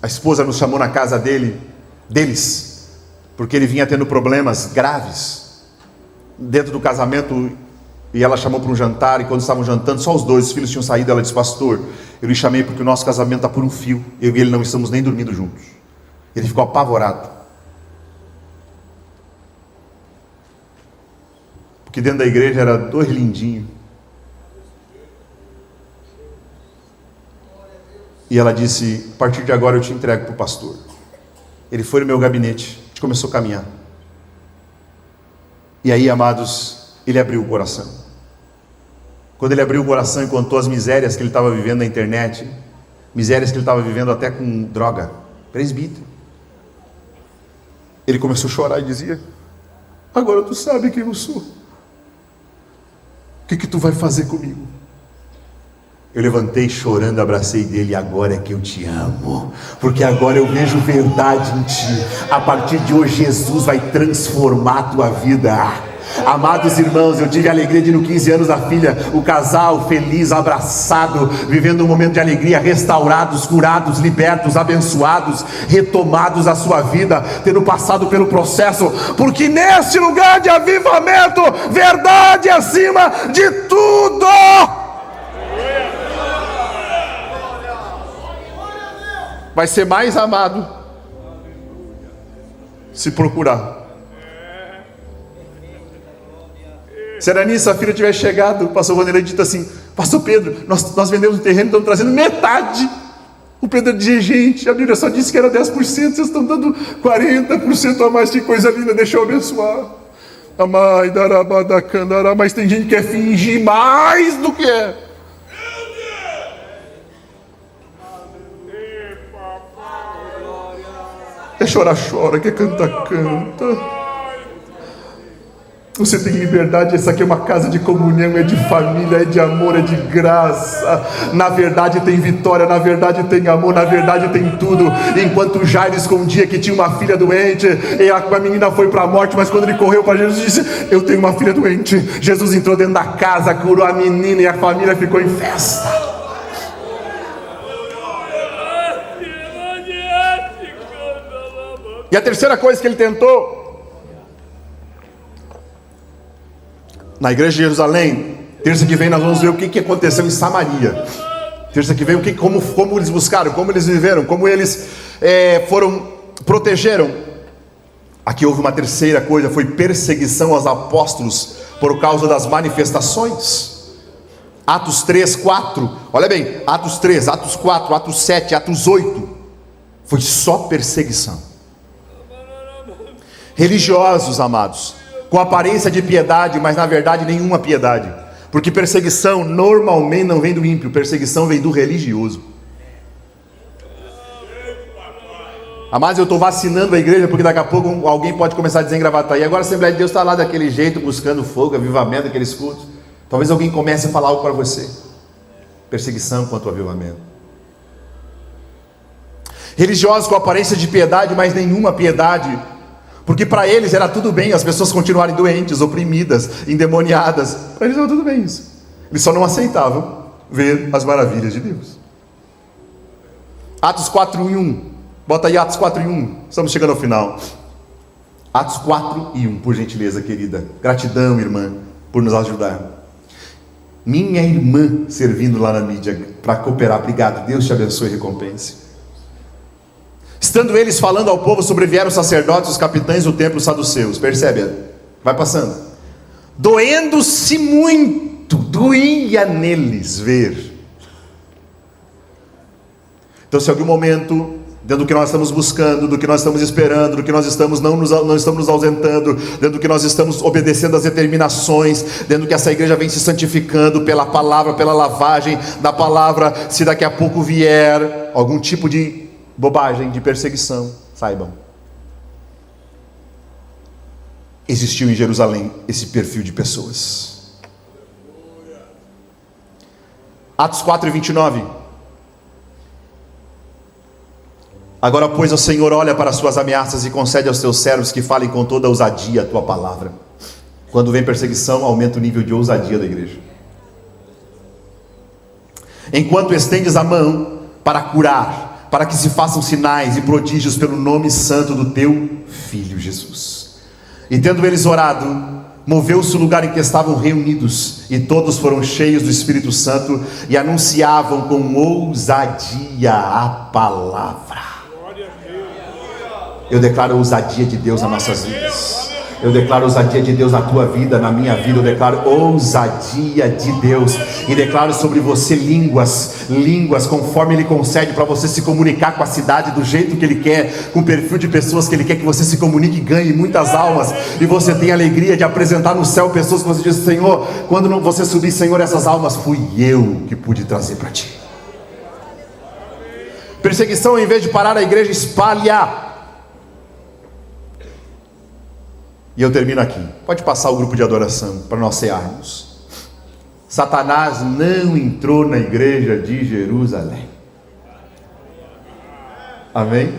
a esposa nos chamou na casa deles, porque ele vinha tendo problemas graves dentro do casamento. E ela chamou para um jantar, e quando estavam jantando, só os dois, os filhos tinham saído. Ela disse: pastor, eu lhe chamei porque o nosso casamento está por um fio. Eu e ele não estamos nem dormindo juntos. Ele ficou apavorado, porque dentro da igreja era 2 lindinhos. E ela disse: a partir de agora eu te entrego para o pastor. Ele foi no meu gabinete, a gente começou a caminhar. E aí, amados, ele abriu o coração. Quando ele abriu o coração e contou as misérias que ele estava vivendo na internet, misérias que ele estava vivendo até com droga, presbítero, ele começou a chorar e dizia: agora tu sabe quem eu sou. O que tu vai fazer comigo? Eu levantei chorando, abracei dele: agora é que eu te amo, porque agora eu vejo verdade em ti. A partir de hoje Jesus vai transformar a tua vida. Amados irmãos, eu tive a alegria de no 15 anos da filha, o casal feliz, abraçado, vivendo um momento de alegria, restaurados, curados, libertos, abençoados, retomados a sua vida, tendo passado pelo processo, porque neste lugar de avivamento, verdade acima de tudo. Vai ser mais amado se procurar. Se a Anissa, a filha, tiver chegado, o pastor Vanderlei dito assim: pastor Pedro, nós vendemos o terreno e estamos trazendo metade. O Pedro dizia: gente, a Bíblia só disse que era 10%, vocês estão dando 40% a mais, que coisa linda, deixa eu abençoar. Amai, darabadacandará, mas tem gente que quer fingir mais do que é. Quer chorar, chora, quer cantar, canta. Você tem liberdade. Essa aqui é uma casa de comunhão, é de família, é de amor, é de graça. Na verdade tem vitória, na verdade tem amor, na verdade tem tudo. Enquanto Jairo escondia que tinha uma filha doente, e a menina foi para a morte, mas quando ele correu para Jesus, disse: eu tenho uma filha doente. Jesus entrou dentro da casa, curou a menina e a família ficou em festa. E a terceira coisa que ele tentou, na igreja de Jerusalém, terça que vem nós vamos ver o que aconteceu em Samaria. Terça que vem, como eles buscaram, como eles viveram, como eles protegeram. Aqui houve uma terceira coisa, foi perseguição aos apóstolos por causa das manifestações. Atos 3, 4, olha bem, Atos 3, Atos 4, Atos 7, Atos 8, foi só perseguição. Religiosos, amados, com aparência de piedade, mas na verdade nenhuma piedade, porque perseguição normalmente não vem do ímpio, perseguição vem do religioso. Mas eu estou vacinando a igreja, porque daqui a pouco alguém pode começar a dizer em Gravataí: agora a Assembleia de Deus está lá daquele jeito, buscando fogo, avivamento, aqueles cultos. Talvez alguém comece a falar algo para você. Perseguição quanto ao avivamento. Religiosos com aparência de piedade, mas nenhuma piedade, porque para eles era tudo bem as pessoas continuarem doentes, oprimidas, endemoniadas. Para eles era tudo bem isso. Eles só não aceitavam ver as maravilhas de Deus. Atos 4:1. Bota aí Atos 4:1. Estamos chegando ao final. Atos 4:1, por gentileza, querida. Gratidão, irmã, por nos ajudar. Minha irmã servindo lá na mídia para cooperar. Obrigado. Deus te abençoe e recompense. Estando eles falando ao povo, sobrevieram os sacerdotes, os capitães do templo, os saduceus. Percebe? Vai passando. Doendo-se muito, doía neles ver. Então, se em algum momento, dentro do que nós estamos buscando, do que nós estamos esperando, do que nós estamos não estamos nos ausentando, dentro do que nós estamos obedecendo às determinações, dentro do que essa igreja vem se santificando pela palavra, pela lavagem da palavra, se daqui a pouco vier algum tipo de bobagem, de perseguição, saibam, existiu em Jerusalém esse perfil de pessoas. Atos 4:29. Agora, pois, o Senhor olha para as suas ameaças e concede aos teus servos que falem com toda ousadia a tua palavra. Quando vem perseguição, aumenta o nível de ousadia da igreja. Enquanto estendes a mão para curar, para que se façam sinais e prodígios pelo nome santo do teu Filho Jesus. E tendo eles orado, moveu-se o lugar em que estavam reunidos, e todos foram cheios do Espírito Santo e anunciavam com ousadia a palavra. Eu declaro a ousadia de Deus nas nossas vidas. Eu declaro ousadia de Deus na tua vida, na minha vida. Eu declaro ousadia de Deus. E declaro sobre você línguas conforme Ele concede, para você se comunicar com a cidade do jeito que Ele quer, com o perfil de pessoas que Ele quer que você se comunique e ganhe muitas almas. E você tem alegria de apresentar no céu pessoas que você diz: Senhor, quando você subir, Senhor, essas almas fui eu que pude trazer para Ti. Perseguição, em vez de parar a igreja, espalha. E eu termino aqui. Pode passar o grupo de adoração para nós cearmos. Satanás não entrou na igreja de Jerusalém. Amém?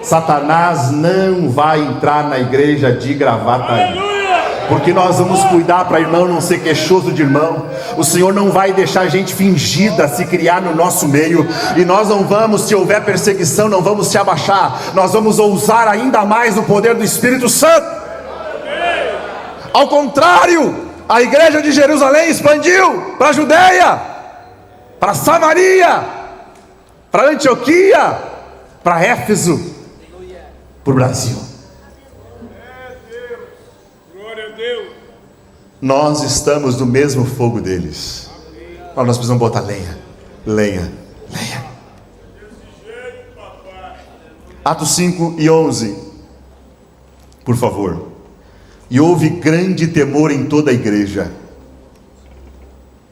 Satanás não vai entrar na igreja de Gravataí. Porque nós vamos cuidar para irmão não ser queixoso de irmão. O Senhor não vai deixar gente fingida se criar no nosso meio. E nós não vamos, se houver perseguição, não vamos se abaixar. Nós vamos ousar ainda mais o poder do Espírito Santo. Ao contrário, a igreja de Jerusalém expandiu para a Judeia, para Samaria, para Antioquia, para Éfeso, para o Brasil. Glória a Deus. Nós estamos no mesmo fogo deles. Mas nós precisamos botar lenha. Atos 5:11, por favor. E houve grande temor em toda a igreja.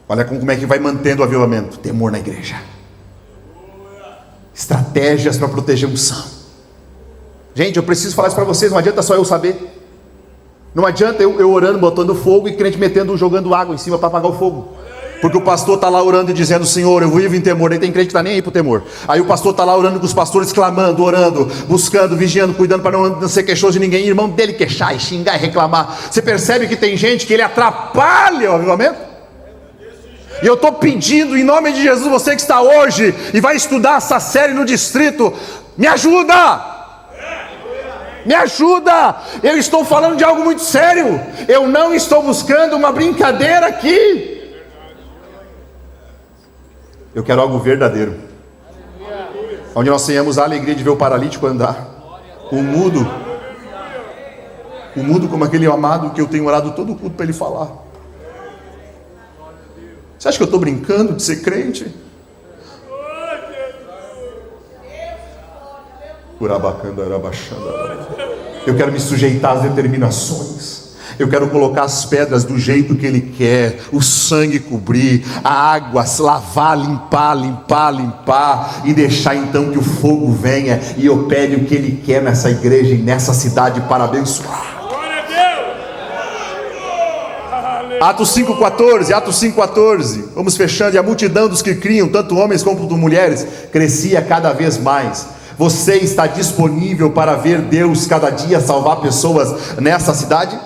Olha como é que vai mantendo o avivamento. Temor na igreja. Estratégias para proteger a unção. Gente, eu preciso falar isso para vocês. Não adianta só eu saber. Não adianta eu orando, botando fogo, e crente jogando água em cima para apagar o fogo. Porque o pastor está lá orando e dizendo: Senhor, eu vivo em temor. Aí tem crente que está nem aí para o temor. Aí o pastor está lá orando com os pastores, clamando, orando, buscando, vigiando, cuidando para não ser queixoso de ninguém. E irmão dele queixar e xingar e reclamar. Você percebe que tem gente que ele atrapalha o avivamento? E eu estou pedindo em nome de Jesus, você que está hoje e vai estudar essa série no distrito, me ajuda! Me ajuda! Eu estou falando de algo muito sério. Eu não estou buscando uma brincadeira aqui. Eu quero algo verdadeiro, onde nós tenhamos a alegria de ver o paralítico andar, o mudo como aquele amado que eu tenho orado todo o culto para ele falar. Você acha que eu estou brincando de ser crente? Eu quero me sujeitar às determinações. Eu quero colocar as pedras do jeito que Ele quer, o sangue cobrir, a água lavar, limpar, e deixar então que o fogo venha e opere o que Ele quer nessa igreja e nessa cidade para abençoar. Glória a Deus. Atos 5,14, vamos fechando. E a multidão dos que criam, tanto homens como mulheres, crescia cada vez mais. Você está disponível para ver Deus cada dia salvar pessoas nessa cidade?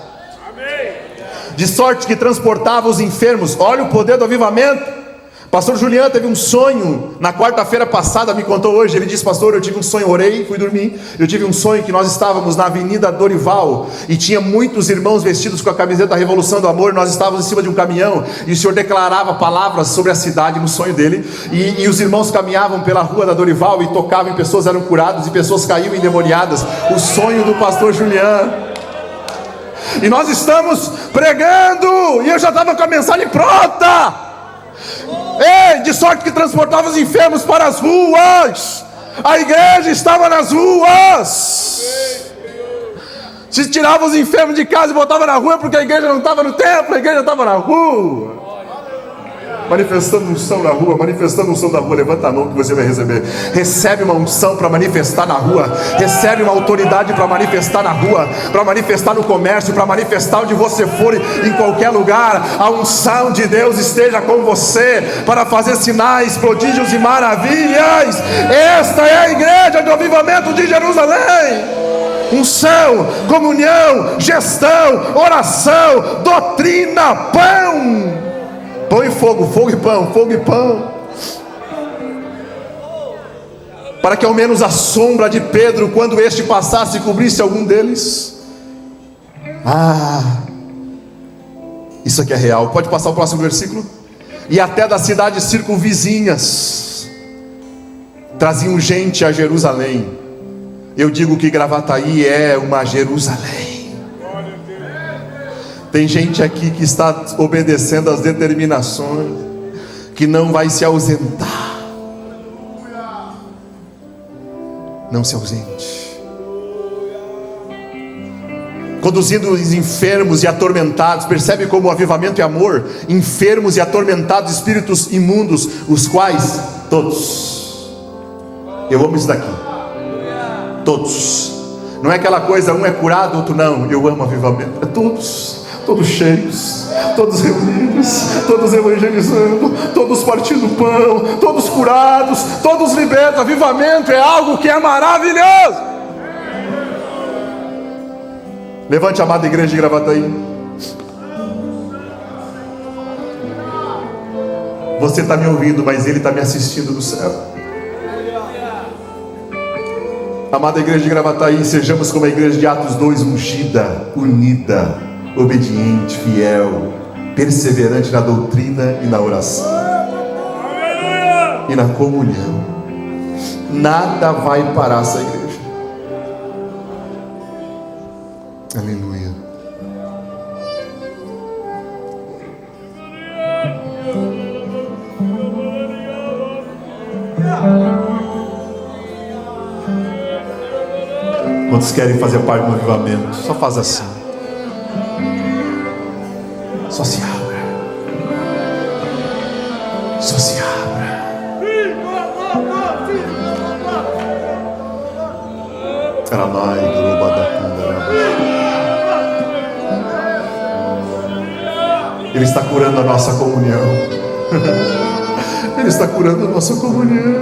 De sorte que transportava os enfermos. Olha o poder do avivamento. Pastor Juliano teve um sonho na quarta-feira passada, me contou hoje. Ele disse: pastor, eu tive um sonho, orei, fui dormir. Eu tive um sonho que nós estávamos na Avenida Dorival e tinha muitos irmãos vestidos com a camiseta da Revolução do Amor. Nós estávamos em cima de um caminhão e o Senhor declarava palavras sobre a cidade no sonho dele. E os irmãos caminhavam pela rua da Dorival e tocavam, e pessoas eram curadas e pessoas caíam endemoniadas. O sonho do pastor Juliano. E nós estamos pregando, e eu já estava com a mensagem pronta. Ei, de sorte que transportava os enfermos para as ruas. A igreja estava nas ruas. Se tirava os enfermos de casa e botava na rua, porque a igreja não estava no templo, a igreja estava na rua. Manifestando unção na rua, levanta a mão que você vai receber. Recebe uma unção para manifestar na rua. Recebe uma autoridade para manifestar na rua, para manifestar no comércio, para manifestar onde você for, em qualquer lugar. A unção de Deus esteja com você para fazer sinais, prodígios e maravilhas. Esta é a igreja do avivamento de Jerusalém. Unção, comunhão, gestão, oração, doutrina, pão. Pão e fogo, fogo e pão. Para que ao menos a sombra de Pedro, quando este passasse, cobrisse algum deles. Isso aqui é real. Pode passar o próximo versículo? E até das cidades circunvizinhas traziam gente a Jerusalém. Eu digo que Gravataí é uma Jerusalém. Glória a Tem gente aqui que está obedecendo às determinações, que não vai se ausentar. Não se ausente. Conduzindo os enfermos e atormentados. Percebe como o avivamento é amor? Enfermos e atormentados, espíritos imundos, os quais todos. Eu amo isso daqui. Todos. Não é aquela coisa, um é curado, outro não. Eu amo avivamento. É todos. Todos cheios, todos reunidos, todos evangelizando, todos partindo pão, todos curados, todos libertos. Avivamento é algo que é maravilhoso. Levante a amada igreja de Gravataí. Você está me ouvindo, mas Ele está me assistindo do céu. Amada igreja de Gravataí, sejamos como a igreja de Atos 2, ungida, unida, obediente, fiel, perseverante na doutrina e na oração e na comunhão. Nada vai parar essa igreja. Aleluia. Quantos querem fazer parte do avivamento? Só faz assim. Só se abra. Só se abra. Ele está curando a nossa comunhão. Ele está curando a nossa comunhão.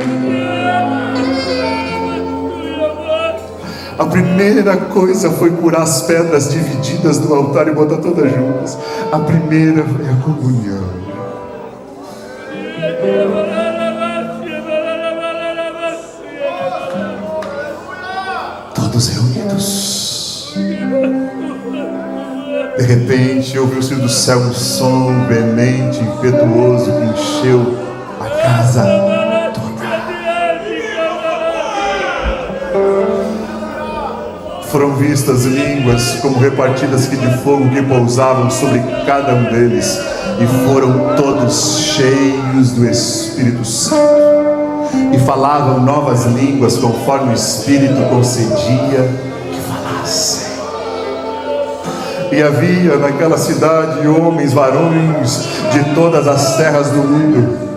A primeira coisa foi curar as pedras divididas do altar e botar todas juntas. A primeira foi a comunhão. Todos reunidos. De repente ouviu-se do céu um som veemente, impetuoso, que encheu a casa toda. Foram vistas línguas como repartidas que de fogo que pousavam sobre cada um deles, e foram todos cheios do Espírito Santo e falavam novas línguas conforme o Espírito concedia que falassem. E havia naquela cidade homens, varões de todas as terras do mundo.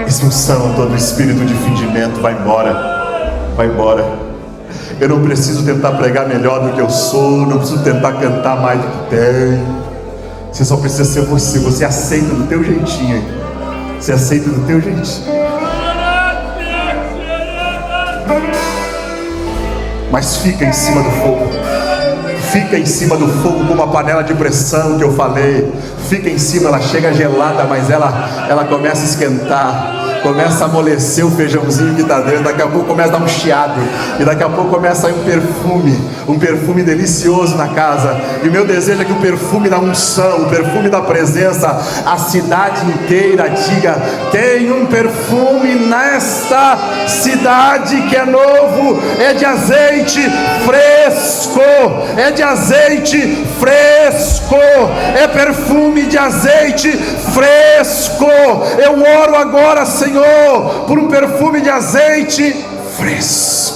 Expulsão todo espírito de fingimento. Vai embora. Vai embora. Eu não preciso tentar pregar melhor do que eu sou. Não preciso tentar cantar mais do que tenho. Você só precisa ser você. Você aceita do teu jeitinho. Você aceita do teu jeitinho. Mas fica em cima do fogo. Fica em cima do fogo como uma panela de pressão que eu falei. Fica em cima, ela chega gelada, mas ela começa a esquentar. Começa a amolecer o feijãozinho que está dentro. Daqui a pouco começa a dar um chiado. E daqui a pouco começa a sair um perfume delicioso na casa. E o meu desejo é que o perfume da unção, o perfume da presença, a cidade inteira diga: tem um perfume nesta cidade que é novo, é de azeite fresco, é de azeite fresco, é perfume de azeite fresco. Eu oro agora, Senhor, por um perfume de azeite fresco.